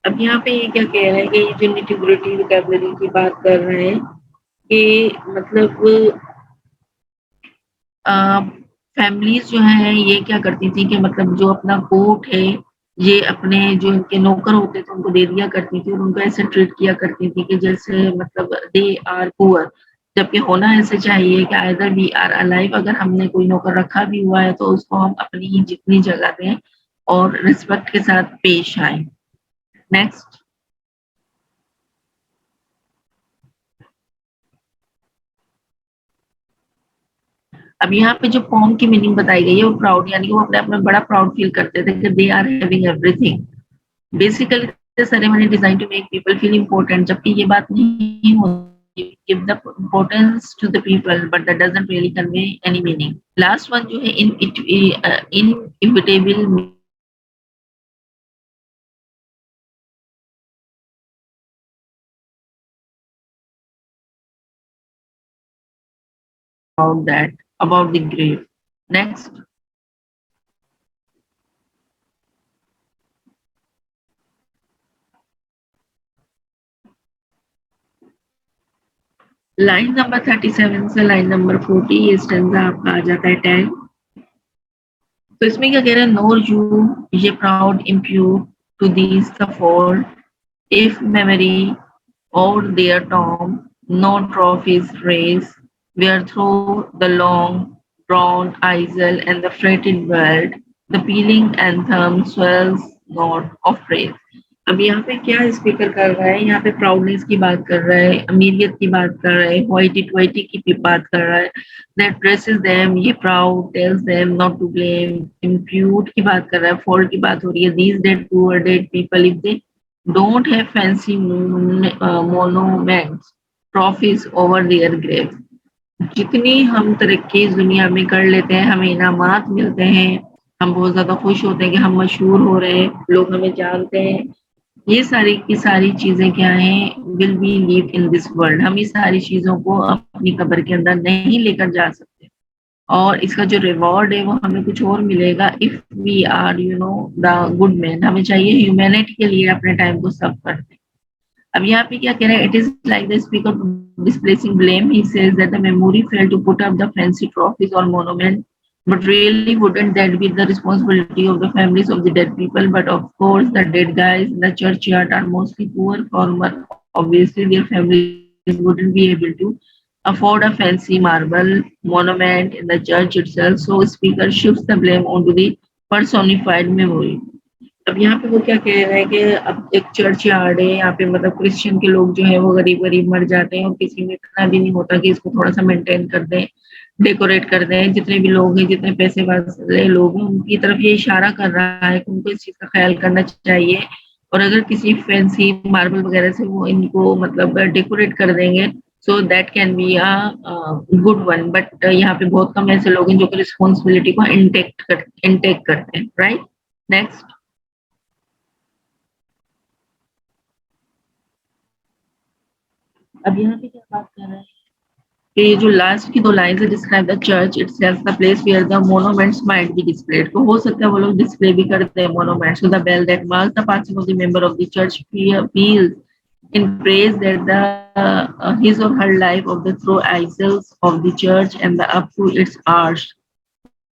अब यहाँ पे ये क्या कह रहे हैं कि ये जो nitty-gritty vocabulary की बात कर रहे हैं कि मतलब फैमिलीज जो है ये क्या करती थी कि मतलब जो अपना कोट है ये अपने जो इनके नौकर होते थे उनको दे दिया करती थी और उनको ऐसे ट्रीट किया करती थी कि जैसे मतलब दे आर पुअर, जबकि होना ऐसे चाहिए कि आइदर वी आर अलाइव, अगर हमने कोई नौकर रखा भी हुआ है तो उसको हम अपनी ही जितनी जगह दें और रिस्पेक्ट के साथ पेश आए। नेक्स्ट, अब यहाँ पे जो फॉर्म की मीनिंग बताई गई है वो प्राउड, यानी कि वो अपने आप में बड़ा प्राउड फील करते थे कि they are having everything. Basically the ceremony design to make people feel important, जबकि ये बात नहीं होती, give the importance to the people but that doesn't really convey any meaning. Last one जो है inevitable about that, about the grave. Next, line number 37 से line number 40 ये stanza आपका आ जाता है 10। तो इसमें क्या कह रहे हैं, nor you ye proud impute to these the fault if memory or their tomb, no trophies raised, where through the long drawn aisle and the freighted world, the pealing anthem swells not of praise. अब यहाँ पे क्या speaker कर रहा है, यहाँ पे proudness की बात कर रहा है, अमीरियत की बात कर रहा है, होइटी टोइटी की बात कर रहा है, that dresses them, ये proud tells them not to blame, impute की बात कर रहा है, fault की बात हो रही है, these dead poor dead people if they don't have fancy monuments, trophies over their grave. जितनी हम तरक्की इस दुनिया में कर लेते हैं, हमें इनामात मिलते हैं, हम बहुत ज्यादा खुश होते हैं कि हम मशहूर हो रहे हैं, लोग हमें जानते हैं, ये सारी की सारी चीजें क्या हैं, will be leave in this world. हम इस सारी चीजों को अपनी कब्र के अंदर नहीं लेकर जा सकते और इसका जो रिवॉर्ड है वो हमें कुछ और मिलेगा if we are you know the good man. हमें चाहिए ह्यूमैनिटी के लिए अपने टाइम को सब करते हैं। अब यहाँ पे क्या कह रहे हैं, it is like the speaker displacing blame. He says that the memory failed to put up the fancy trophies or monument, but really wouldn't that be the responsibility of the families of the dead people? But of course, the dead guys in the churchyard are mostly poor farmer. Obviously, their families wouldn't be able to afford a fancy marble monument in the church itself. So, speaker shifts the blame onto the personified memory. अब यहाँ पे वो क्या कह रहे हैं कि अब एक चर्च यार्ड है, यहाँ पे मतलब क्रिश्चियन के लोग जो है वो गरीब गरीब मर जाते हैं और किसी में इतना भी नहीं होता कि इसको थोड़ा सा मेंटेन कर दें, डेकोरेट कर दें। जितने भी लोग हैं, जितने पैसे वाले लोग हैं, उनकी तरफ ये इशारा कर रहा है कि उनको इस चीज का ख्याल करना चाहिए और अगर किसी फैंसी मार्बल वगैरह से वो इनको मतलब डेकोरेट कर देंगे so that can be a good one. But यहाँ पे बहुत कम ऐसे लोग हैं जो कि रिस्पॉन्सिबिलिटी को इंटेक करते हैं, राइट। नेक्स्ट, अब यहाँ पे क्या बात कर रहे हैं कि ये जो लास्ट की दो लाइन है, describe the church itself the place where the monuments might be displayed. तो हो सकता है वो लोग डिस्प्ले भी करते हैं monuments. The bell that marks the passing of the member of the church peals in praise that the his or her life of the through aisles of the church and the up to its arch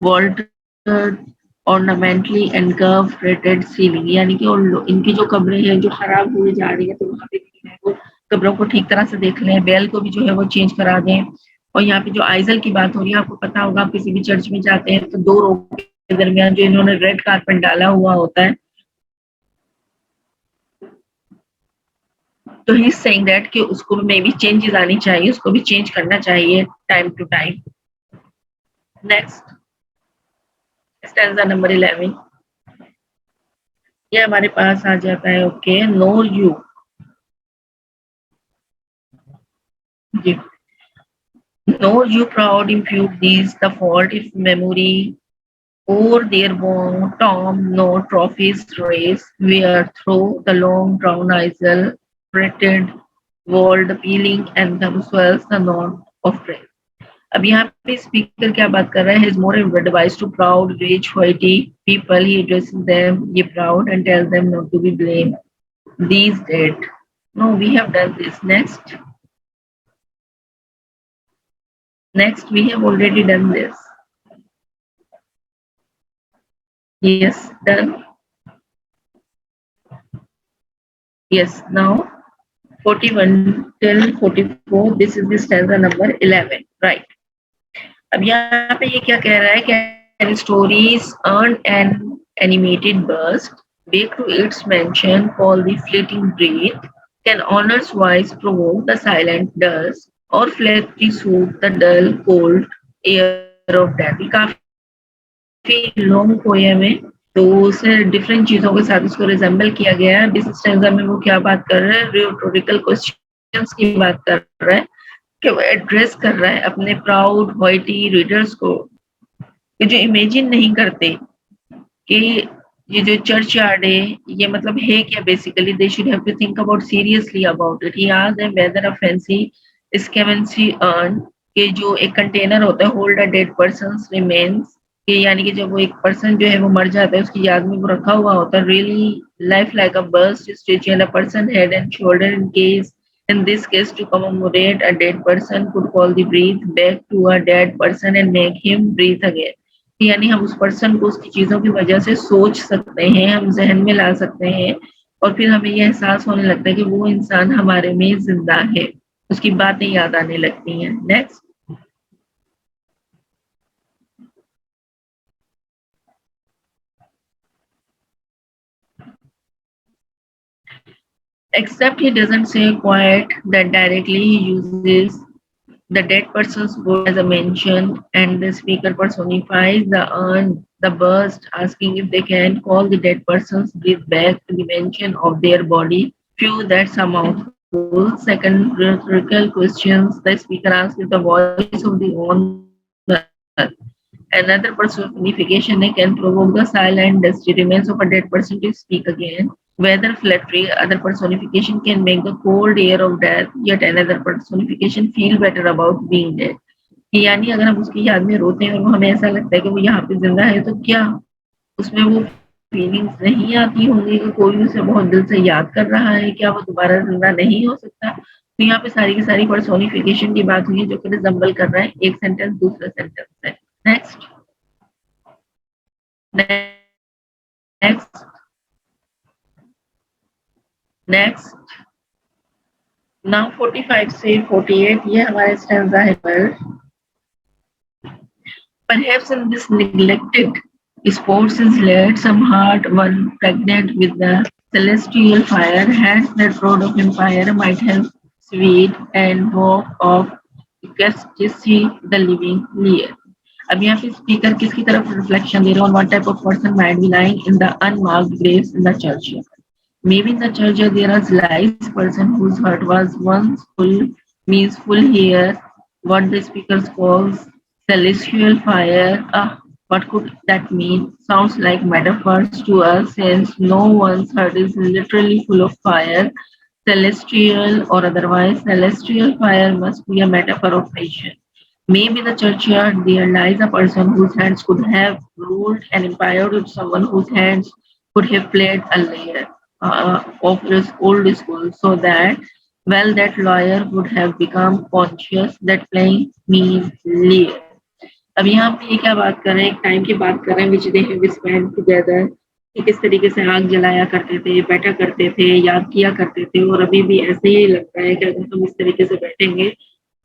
vaulted ornamentally and curved fretted ceiling। यानी कि इनकी जो कब्रें हैं जो खराब हुई जा रही है तो वहाँ पे वो कब्रों को ठीक तरह से देख लें, बेल को भी जो है वो चेंज करा दें। और यहाँ पे जो आइजल की बात हो रही है, आपको पता होगा आप किसी भी चर्च में जाते हैं तो दो रो के दरमियान जो इन्होंने रेड कारपेट डाला हुआ होता है तो ही इज सेइंग दैट कि उसको मे बी चेंजेस आनी चाहिए, उसको भी चेंज करना चाहिए time to time. Next stanza number 11, ये हमारे पास आ जाता है। ओके, नो यू जी, nor you proud impute these the fault if memory or their bone tom no trophies race where through the long brown isle fretted walled peeling anthem swells the note of praise। अब यहाँ पे speaker क्या बात कर रहा है? His more advice to proud rich hoity people, he addresses them ye proud and tells them not to be blamed these dead। No, we have done this। Next we have already done this। Yes, done। Yes, now 41 till 44, this is the stanza number 11, right। अब यहाँ पे ये क्या कह रहा है? Can stories earn an animated burst, bake to its mention, call the fleeting breath, can honor's voice provoke the silent dust, or flatly soothe the dull cold air of death। काफी long poem है, तो उसे different चीजों के साथ उसको resemble किया गया है। इस स्टैंजा में वो क्या बात कर रहा है? रिटोरिकल क्वेश्चंस की बात कर रहा है कि वो एड्रेस कर रहा है अपने प्राउड हॉइटी रीडर्स को, जो इमेजिन नहीं करते कि ये जो चर्च यार्ड है ये मतलब है क्या basically. They should have to think about seriously about it. He asked them whether a fancy scavency urn, कि जो एक कंटेनर होता है hold a dead person's remains, कि यानी कि जब वो एक पर्सन जो है वो मर जाता है उसकी याद में वो रखा हुआ होता है। Really life like a burst statue and a person head and shoulder in case in this case to commemorate a dead person could call the breath back to a dead person and make him breathe again। यानी हम उस person को उसकी चीजों की वजह से सोच सकते हैं, हम जहन में ला सकते हैं, और फिर हमें यह एहसास होने लगता है कि वो इंसान हमारे में जिंदा है, उसकी बातें याद आने लगती हैं। Next, except he doesn't say quite that directly, he uses the dead person's voice as a mention, and the speaker personifies the urn, the burst, asking if they can call the dead person's breath back to the mention of their body. Few, that's a mouthful। Second, rhetorical questions. The speaker asks if the voice of the on another personification can provoke the silent dusty remains of a dead person to speak again, whether flattery, other personification can make the cold air of death, yet another personification feel better about being dead। यानी अगर हम उसकी याद में रोते हैं और वो हमें ऐसा लगता है कि वो यहाँ पे जिंदा है, तो क्या उसमें वो फीलिंग्स नहीं आती होंगी कि कोई उसे बहुत दिल से याद कर रहा है? क्या वो दोबारा जिंदा नहीं हो सकता? तो यहाँ पे सारी की सारी पर्सोनिफिकेशन की बात हुई है जो कि रिजम्बल कर रहा है एक सेंटेंस दूसरे सेंटेंस से। Next, next, next. नाउ 45 से 48, ये हमारे स्टैंजा है पर perhaps in this neglected sports is laid some heart one pregnant with the celestial fire, hands that road of empire might help sweet and walk of ecstasy the living near। अब यहाँ पे speaker किसकी तरफ reflection दे रहे हैं? what type of person might be lying in the unmarked graves in the church? Maybe in the church there is lies person whose heart was once full, means full here, what the speaker calls celestial fire. Ah, what could that mean? Sounds like metaphors to us since no one's heart is literally full of fire. Celestial or otherwise, celestial fire must be a metaphor of passion. Maybe the churchyard there lies a person whose hands could have ruled an empire with someone whose hands could have played a layer of this old school, so that, well, that lawyer would have become conscious that playing means layer। अब यहाँ पे ये क्या बात कर रहे हैं? एक टाइम की बात कर रहे हैं विच दे हैव स्पेंट टुगेदर, कि किस तरीके से आग जलाया करते थे, बैठा करते थे, याद किया करते थे, और अभी भी ऐसे ही लगता है कि अगर हम इस तरीके से बैठेंगे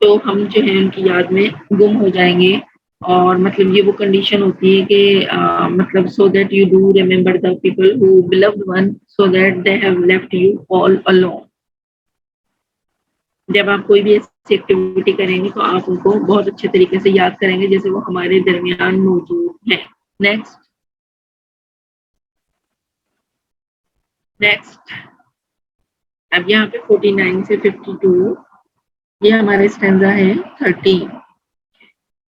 तो हम जो है उनकी याद में गुम हो जाएंगे। और मतलब ये वो कंडीशन होती है कि मतलब so that you do remember the people who beloved one, so that they have left you all alone. जब आप कोई भी ऐसी एक्टिविटी करेंगे तो आप उनको बहुत अच्छे तरीके से याद करेंगे जैसे वो हमारे दरमियान मौजूद हैं। नेक्स्ट नेक्स्ट अब यहाँ पे 49 से 52 ये हमारा स्टैंजा है 30।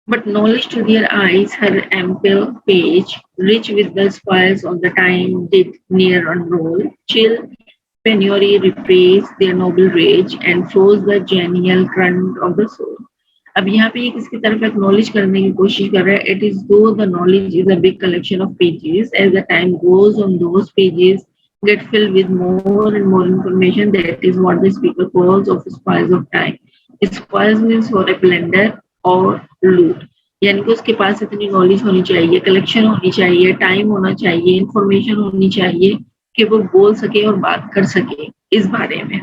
But knowledge to their eyes, her ample page, rich with the spoils of the time, did near unroll, chill penury reprise their noble rage, and froze the genial current of the soul. अब यहाँ पे ये किसकी तरफ acknowledge करने की कोशिश कर रहा है it is though the knowledge is a big collection of pages as the time goes on those pages get filled with more and more information that is what the speaker calls of spoils of time. Spoils means for a plunder or loot. यानी कि उसके पास इतनी knowledge होनी चाहिए collection होनी चाहिए time होना चाहिए इंफॉर्मेशन होनी चाहिए कि वो बोल सके और बात कर सके इस बारे में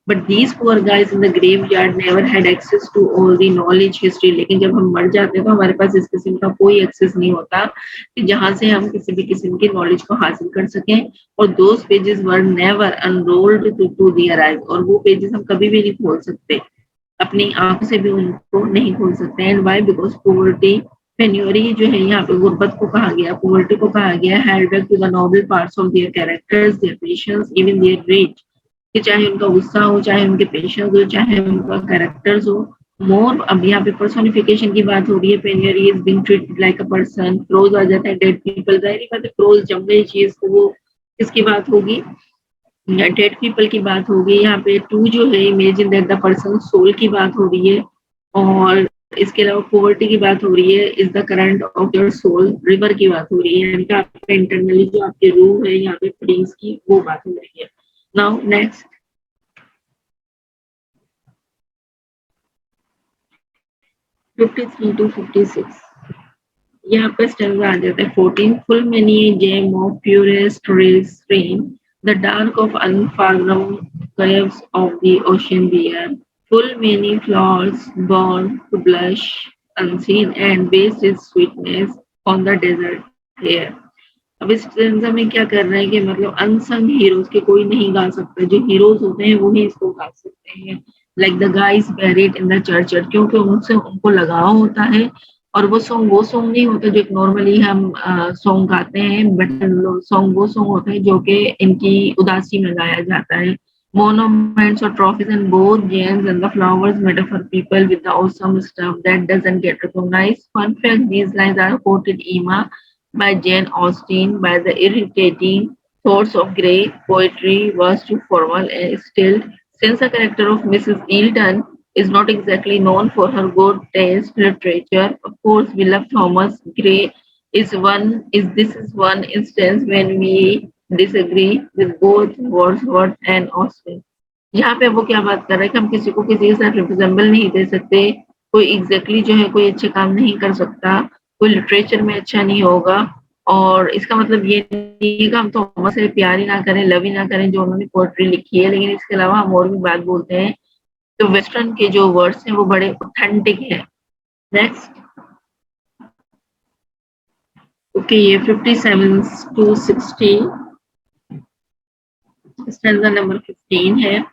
but these poor guys in the graveyard never had access to all the knowledge history लेकिन जब हम मर जाते हैं तो हमारे पास इस किस्म का कोई एक्सेस नहीं होता कि जहां से हम किसी भी किस्म की नॉलेज को हासिल कर सकें और those pages were never unrolled to their eyes और वो पेजेस हम कभी भी नहीं खोल सकते अपनी आंखों से भी उनको नहीं खोल सकते एंड वाई बिकॉज पोवर्टी पेन्योरी जो है यहाँ पे गुर्बत को कहा गया पोवर्टी को कहा गया had back to the noble parts of their characters their patience even their rage कि चाहे उनका गुस्सा हो चाहे उनके पेशेंस हो चाहे उनका कैरेक्टर्स हो मोर अब यहाँ पे पर्सोनिफिकेशन की बात हो रही है penury is being treated like a person prose आ जाता है डेड पीपल जाहिर बात है प्रोज जब गई चीज तो वो किसकी बात होगी डेड पीपल की बात हो गई यहाँ पे टू जो है imagine that the person soul की बात हो रही है और इसके अलावा पोवर्टी की बात हो रही है is the current of your soul river की बात हो रही है यानी कि आपके इंटरनली जो आपकी रूह है यहाँ पे फीलिंग्स की वो बात हो रही है नाउ नेक्स्ट 53 to 56 यहाँ पे स्टेंजा आ जाता है 14 full many a gem of purest restraint the dark of unfathomed caves of the ocean bear full many flowers born to blush unseen and waste its sweetness on the desert here अब इस stanza में क्या कर रहे हैं कि मतलब unsung heroes के कोई नहीं गा सकता जो हीरोज होते हैं वो ही इसको गा सकते हैं like the guys buried in the church क्योंकि उनसे उनको लगाव होता है और वो सॉन्ग नहीं होता जो एक नॉर्मली हम सॉन्ग गाते हैं बट सॉन्ग वो सॉन्ग होता है जो कि इनकी उदासी में गाया जाता है monuments or trophies and both gems and the flowers metaphor people with the awesome stuff that doesn't get recognized. Fun fact, these lines are quoted Ima by Jane Austen by the irritating thoughts of grey poetry was too formal and still since the character of Mrs. Eildon is not exactly known for her good taste literature. Of course, we love Thomas Gray is this is one instance when we disagree with both Wordsworth and Austen. यहाँ पे वो क्या बात कर रहा है कि हम किसी को किसी के साथ रिप्रेजेंबल नहीं दे सकते कोई एग्जैक्टली जो है कोई अच्छे काम नहीं कर सकता कोई लिटरेचर में अच्छा नहीं होगा और इसका मतलब ये नहीं है कि हम थॉमस से प्यार ही ना करें लव ही ना करें जो उन्होंने पोएट्री लिखी है लेकिन इसके अलावा हम और भी बात बोलते हैं तो वेस्टर्न के जो वर्ड्स हैं वो बड़े ऑथेंटिक हैं नेक्स्ट ओके ये 57 to 60 स्टैंजा नंबर 15 है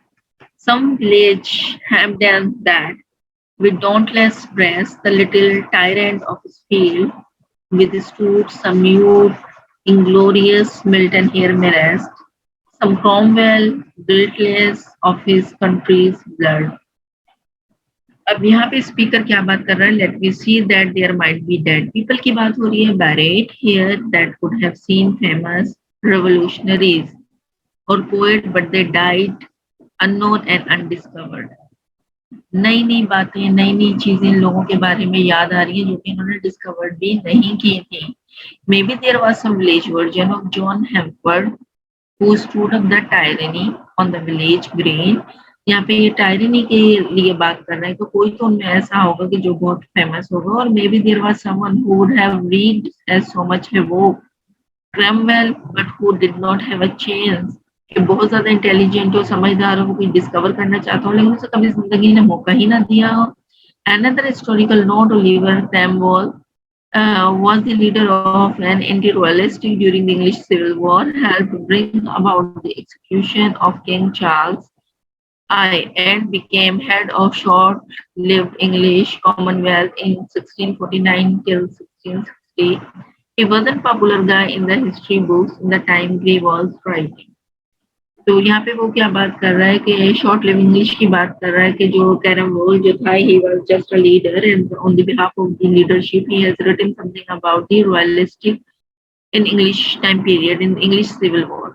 some village have done that with dauntless breast the little tyrant of his field withstood some mute inglorious Milton here may rest some Cromwell guiltless of his country's blood अब यहाँ पे speaker क्या बात कर रहा है let we see that there might be dead people की बात हो रही है buried here that could have seen famous revolutionaries और poet but they died unknown and undiscovered नई नई बातें नई नई चीजें लोगों के बारे में याद आ रही है जो कि इन्होंने डिस्कवर भी नहीं की थी maybe there was some village version of John Hampden who stood up the tyranny on the village green यहाँ पे ये टायरनी के लिए बात कर रहे हैं तो कोई तो उनमें ऐसा होगा कि जो बहुत फेमस होगा और maybe there was someone who would have read as so much है वो Cromwell but who did not have a chance कि बहुत ज्यादा इंटेलिजेंट हो समझदार हो वो कुछ डिस्कवर करना चाहता हो लेकिन उसे कभी जिंदगी ने मौका ही ना दिया हो another historical note Oliver Cromwell was the leader of an anti-royalist during the English Civil War helped bring about the execution of King Charles I and became head of short-lived English Commonwealth in 1649 till 1660. He wasn't popular guy in the history books in the time Gray was writing. तो यहाँ पे वो क्या बात कर रहा है कि शॉर्ट लिव इंग्लिश की बात कर रहा है कि जो कैरम वोल जो था he was just a leader and on the behalf of the leadership he has written something about the royalistic in English time period in English Civil War.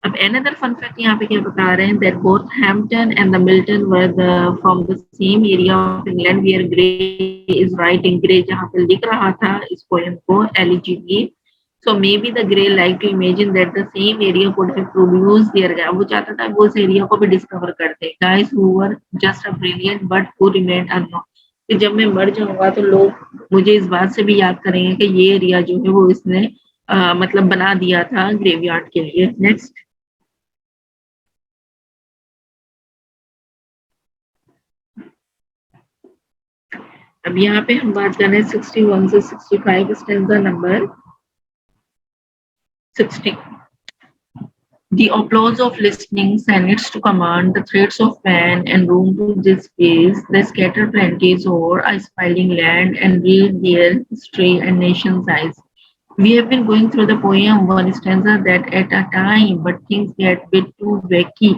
अब another fun fact यहाँ पे क्या बता रहे हैं that both Hampton and the Milton were from the same area of England where Gray is writing. Gray जहाँ पे लिख रहा था इस poem को Elegy की. So maybe the Gray like to imagine that the same area could have produced their guy. वो चाहता था वो उस एरिया को भी डिस्कवर करते guys who were just a brilliant but who remained unknown. कि जब मैं मर जाऊंगा तो लोग मुझे इस बात से भी याद करेंगे कि ये एरिया जो है वो इसने मतलब बना दिया था ग्रेवयार्ड के लिए. नेक्स्ट. अब यहाँ पे हम बात कर रहे हैं 61 से 65 stanza number 60. The applause of listening senates to command the threats of man and room to displace the scattered plenties over a smiling land and read their history and nation's eyes. We have been going through the poem one stanza that at a time, but things get a bit too wacky.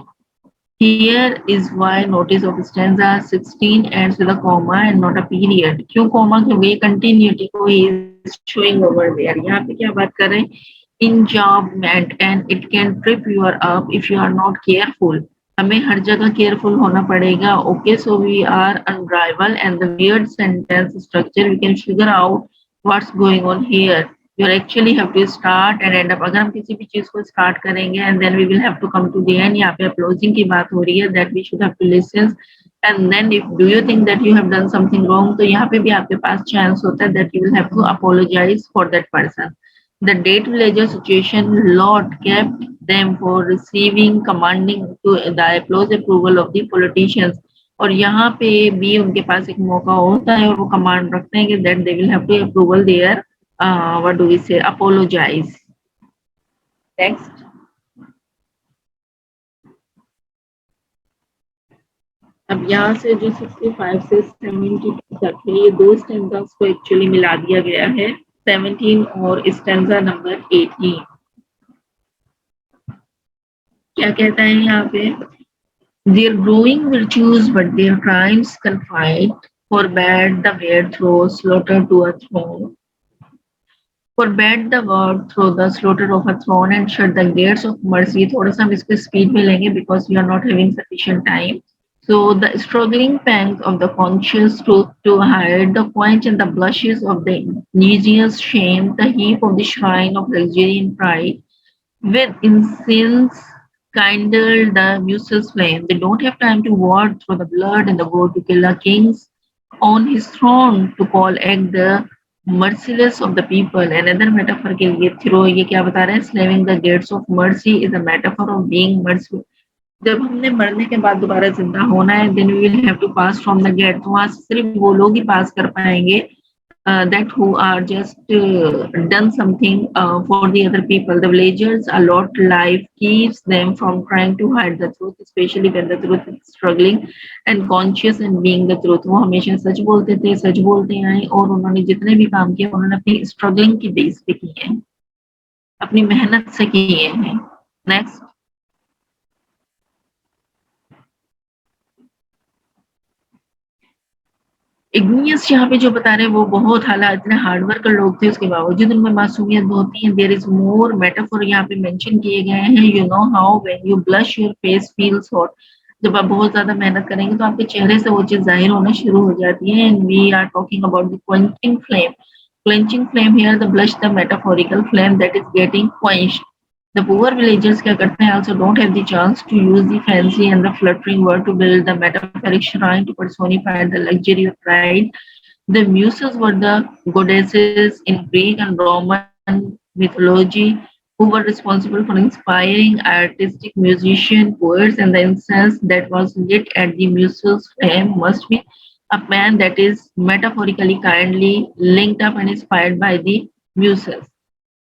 Here is why notice of stanza 16 ends with a comma and not a period. क्यों comma? क्योंकि continuity को he is showing over there. यहाँ पे क्या बात कर रहे हैं? Enjambment and it can trip you up if you are not careful. हमें हर जगह careful होना पड़ेगा. Okay, so we are unrivaled and the weird sentence structure we can figure out what's going on here. You actually have to start and end up. अगर हम किसी भी चीज को start करेंगे and then we will have to come to the end. यहाँ पे applauding की बात हो रही है that we should have to listen and then if do you think that you have done something wrong तो यहाँ पे भी आपके पास chance होता है that you will have to apologize for that person. The date villager situation lot kept them for receiving commanding to the applause approval of the politicians. और यहाँ पे भी उनके पास एक मौका होता है और वो कमांड रखते हैं कि that they will have to approval their what do we say apologize. Next. अब यहाँ से जो 65 से 72 तक है ये दो स्टैंजास को एक्चुअली मिला दिया गया है 17 और स्टैंजा नंबर 18. क्या कहता है यहाँ पे? Their growing virtues but their crimes confined, forbade the word through slaughter to a throne, forbade the word through the slaughter of a throne and shut the gates of mercy. थोड़ा सा हम इसको speed में लेंगे because we are not having sufficient time. So the struggling pangs of the conscious truth to hide, the quench and the blushes of the ingenious shame, the heap of the shrine of luxury and pride, with incense kindle the muses flame. They don't have time to ward through the blood and the gore to kill a king on his throne to call egg the merciless of the people. Another metaphor के लिए through ये क्या बता रहे हैं? Slaving the gates of mercy is a metaphor of being merciful. जब हमने मरने के बाद दोबारा जिंदा होना है then we will have to pass from the gate. तो वहां से सिर्फ वो लोग ही पास कर पाएंगे that who are just done something for the other people. The villagers a lot life keeps them from trying to hide the truth, especially when the truth is struggling and conscious and being the truth. वो हमेशा सच बोलते थे, सच बोलते आए और उन्होंने जितने भी काम किए उन्होंने अपनी स्ट्रगलिंग की बेस पे किए हैं, अपनी मेहनत से किए हैं. नेक्स्ट. इग्नियस यहाँ पे जो बता रहे हैं वो बहुत हालात इतने हार्डवर्कर लोग थे उसके बावजूद उनमें मासूमियत होती है. देयर इज मोर मेटाफोर यहाँ पे मेंशन किए गए हैं. You know how when you blush your face feels hot. जब आप बहुत ज्यादा मेहनत करेंगे तो आपके चेहरे से वो चीज जाहिर होना शुरू हो जाती है. And we are talking about the quenching flame. Quenching flame here the blush the metaphorical flame that is getting quenched. The poor villagers क्या करते हैं also don't have the chance to use the fancy and the fluttering word to build the metaphoric shrine to personify the luxury of pride. The muses were the goddesses in Greek and Roman mythology who were responsible for inspiring artistic musicians, poets, and the incense that was lit at the muses' flame must be a pan that is metaphorically kindly linked up and inspired by the muses.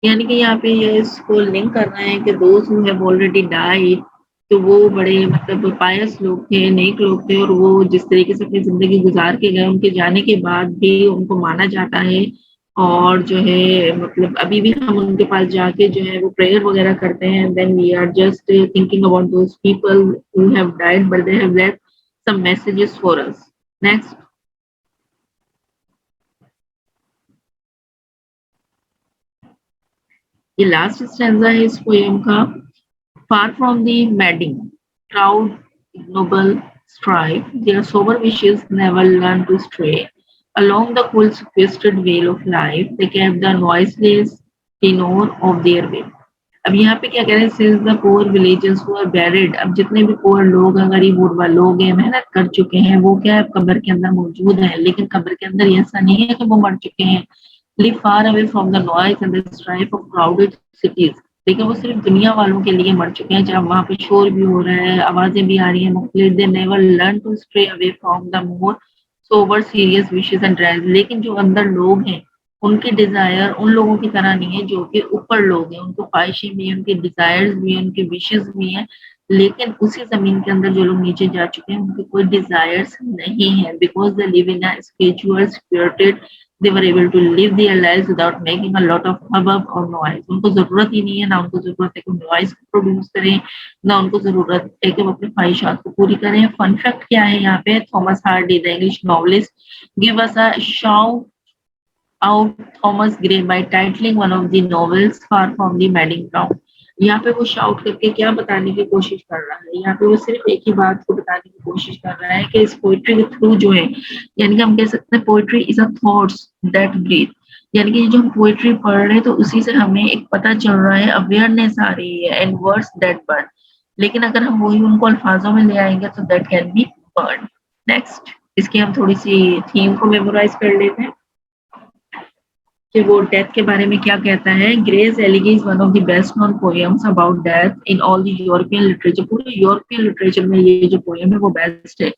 यानी कि यहाँ पे ये इसको link कर रहे हैं कि those who have already died तो वो बड़े मतलब पायस लोग थे, नेक लोग थे और वो जिस तरीके से अपनी ज़िंदगी गुज़ार के गए, उनके जाने के बाद भी उनको माना जाता है और जो है मतलब अभी भी हम उनके पास जाके जो है वो प्रेयर वग़ैरह करते हैं। Then we are just thinking about those people who have died but they have left some messages for us. Next, ये लास्ट स्टैन्ज़ा है इस पोएम का। Far from the madding, crowd, ignoble strife, their sober wishes never learn to stray. Along the cool sequestered vale of life, they kept the noiseless tenor of their way. अब यहाँ पे क्या कह रहे हैं, since the poor villagers who are buried, अब जितने भी पुअर लोग हैं, गरीब गुरबा लोग हैं, मेहनत कर चुके हैं, वो क्या है कब्र के अंदर मौजूद है, लेकिन कब्र के अंदर ऐसा नहीं है कि वो मर चुके हैं। Live far away from the noise and the strife of crowded cities, लेकिन वो सिर्फ दुनिया वालों के लिए मर चुके हैं, जब वहाँ पे शोर भी हो रहा है, आवाजें भी आ रही है मुख्तलिफ। They never learn to stray away from the more sober serious wishes and drives, लेकिन जो अंदर लोग हैं उनके डिजायर उन लोगों की तरह नहीं है जो कि ऊपर लोग हैं, उनको ख्वाहिशें भी हैं, उनके डिजायर्स भी हैं, उनके विशेस भी हैं, लेकिन उसी जमीन के अंदर जो लोग नीचे जा चुके हैं उनके कोई डिजायर्स नहीं है, because they live in a spiritual spirited, they were able to live their lives without making a lot of hubbub or noise। उनको जरूरत ही नहीं है, ना उनको जरूरत है कि नॉइज प्रोड्यूस करें, ना उनको जरूरत है कि वो अपनी ख्वाहिशात को पूरी करें। फन फैक्ट क्या है यहाँ पे, Thomas Hardy the English novelist give us a shout out Thomas Gray by titling one of the novels Far from the Madding Crowd। यहाँ पे वो शाउट करके क्या बताने की कोशिश कर रहा है, यहाँ पे वो सिर्फ एक ही बात को बताने की कोशिश कर रहा है कि इस पोइट्री के थ्रू जो है, यानी कि हम कह सकते हैं poetry is a thoughts that breathe, यानी कि जो हम पोइट्री पढ़ रहे हैं तो उसी से हमें एक पता चल रहा है, अवेयरनेस आ रही है, एंड वर्ड्स दैट बर्न, लेकिन अगर हम वही उनको अल्फाजों में ले आएंगे तो that can be burn. Next, इसकी हम थोड़ी सी थीम को मेमोराइज कर लेते हैं कि वो डेथ के बारे में क्या कहता है। Gray's elegy is one of the best known poems about death in all the European literature, पूरे यूरोपियन लिटरेचर में ये जो पोएम है वो बेस्ट है।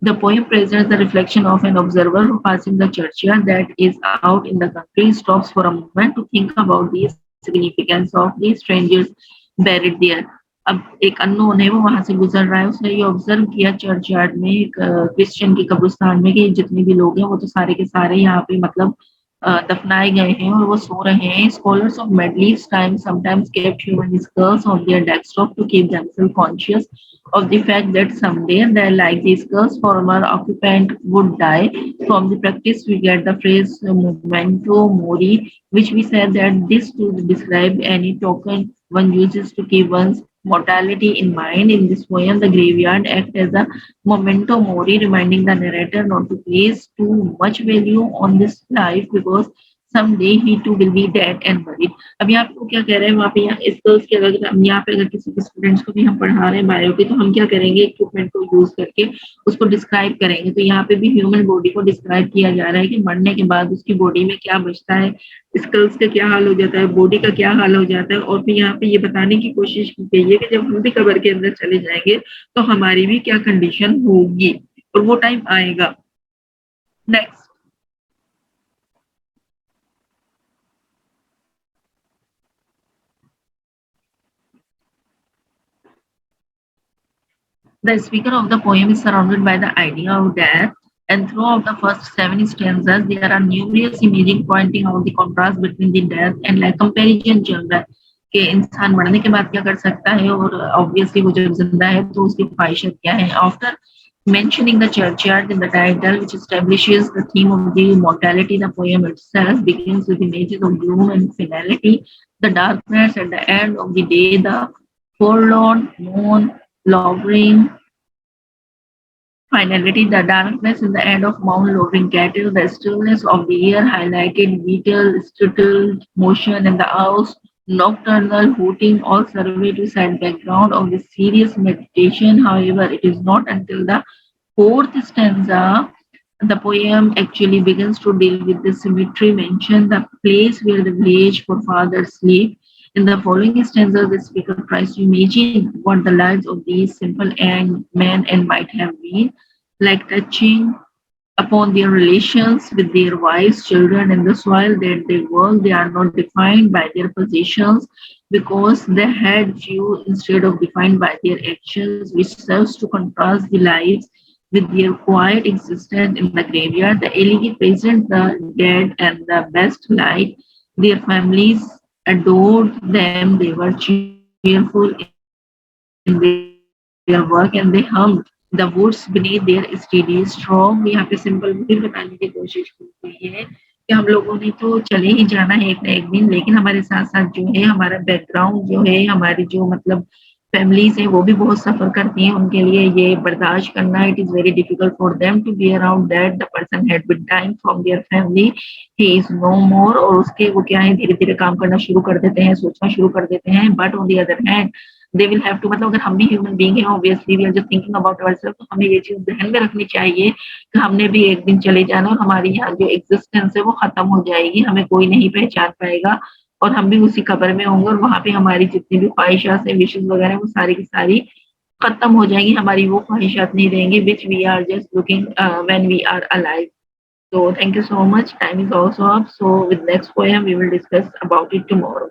The poem presents the reflection of an observer who passing the churchyard that is out in the country, stops for a moment to think about the significance of the strangers buried there। अब एक unknown है, वो वहां से गुजर रहा है, उसने ये ऑब्जर्व किया चर्चयार्ड में, एक क्रिश्चियन की कब्रिस्तान में, कि जितने भी लोग हैं वो तो सारे के सारे यहाँ पे मतलब दफनाए गए हैं और वो सो रहे हैं। Scholars of middle time sometimes kept human skulls on their desktop to keep themselves conscious of the fact that someday they like the skulls former occupant would die. From the practice we get the phrase memento mori, which we said that this to describe any token one uses to keep one's mortality in mind. In this poem, the graveyard acts as a memento mori, reminding the narrator not to place too much value on this life because someday he too will be dead and buried। अब यहाँ पे वो क्या कह रहे हैं, वहाँ पे यहाँ स्किल्स के अगर यहाँ पे अगर किसी भी स्टूडेंट्स को भी हम पढ़ा रहे हैं बायो के, तो हम क्या करेंगे, इक्विपमेंट को यूज करके उसको डिस्क्राइब करेंगे। तो यहाँ पे भी ह्यूमन बॉडी को डिस्क्राइब किया जा रहा है कि मरने के बाद उसकी बॉडी में क्या बचता है, स्किल्स का क्या हाल हो जाता है, बॉडी का क्या हाल हो जाता है, और फिर यहाँ पे ये बताने की कोशिश की गई है कि जब हम भी कब्र के अंदर चले जाएंगे तो हमारी भी क्या कंडीशन होगी, और वो टाइम आएगा। Next, the speaker of the poem is surrounded by the idea of death, and throughout the first 7 stanzas, there are numerous images pointing out the contrast between the death and like comparison चल रहा है कि इंसान मरने के बाद क्या कर सकता है, और obviously वो जब जिंदा है तो उसकी ख्वाहिशत क्या है। After mentioning the churchyard in the title, which establishes the theme of the mortality, the poem itself begins with images of gloom and finality, the darkness at the end of the day, the forlorn moon lowering finality, the darkness in the end of Mount lowering cattle, the stillness of the air highlighted beetle, startled motion, and the owl's nocturnal hooting all survey to set background of this serious meditation. However, it is not until the fourth stanza the poem actually begins to deal with the symmetry mentioned, the place where the village forefathers sleep. In the following stanza, the speaker tries to imagine what the lives of these simple men and might have been like, touching upon their relations with their wives, children, and the soil that they work. They are not defined by their possessions. because they had few instead of defined by their actions, which serves to contrast the lives with their quiet existence in the graveyard. The elegy present the dead and the best light. Their families adored them. They were cheerful in their work and they hummed the woods beneath their steady strong. यहाँ पे simple फिर बताने की कोशिश की गई है कि हम लोगों ने तो चले ही जाना है एक ना एक दिन, लेकिन हमारे साथ साथ जो है हमारा बैकग्राउंड जो है हमारी जो मतलब फैमिलीज हैं वो भी बहुत सफर करती हैं उनके लिए ये बर्दाश्त करना it is very difficult for them to bear out that the person had been dying from their family he is no more और उसके वो क्या है धीरे-धीरे काम करना शुरू कर देते हैं सोचना शुरू कर देते हैं but on the other hand they will have to मतलब अगर हम भी ह्यूमन बीइंग हैं obviously we are just thinking about ourselves तो हमें ये चीज ध्यान में रखनी चाहिए कि हमने भी एक दिन चले जाना और हमारी यहाँ जो एग्जिस्टेंस है वो खत्म हो जाएगी हमें कोई नहीं पहचान पाएगा और हम भी उसी कब्र में होंगे और वहाँ पे हमारी जितनी भी ख्वाहिशात है विशेष वगैरह वो सारी की सारी खत्म हो जाएंगी हमारी वो ख्वाहिशात नहीं रहेंगी which we are just looking when we are alive. So thank you so much. Time is also up. So with next poem, we will discuss about it tomorrow.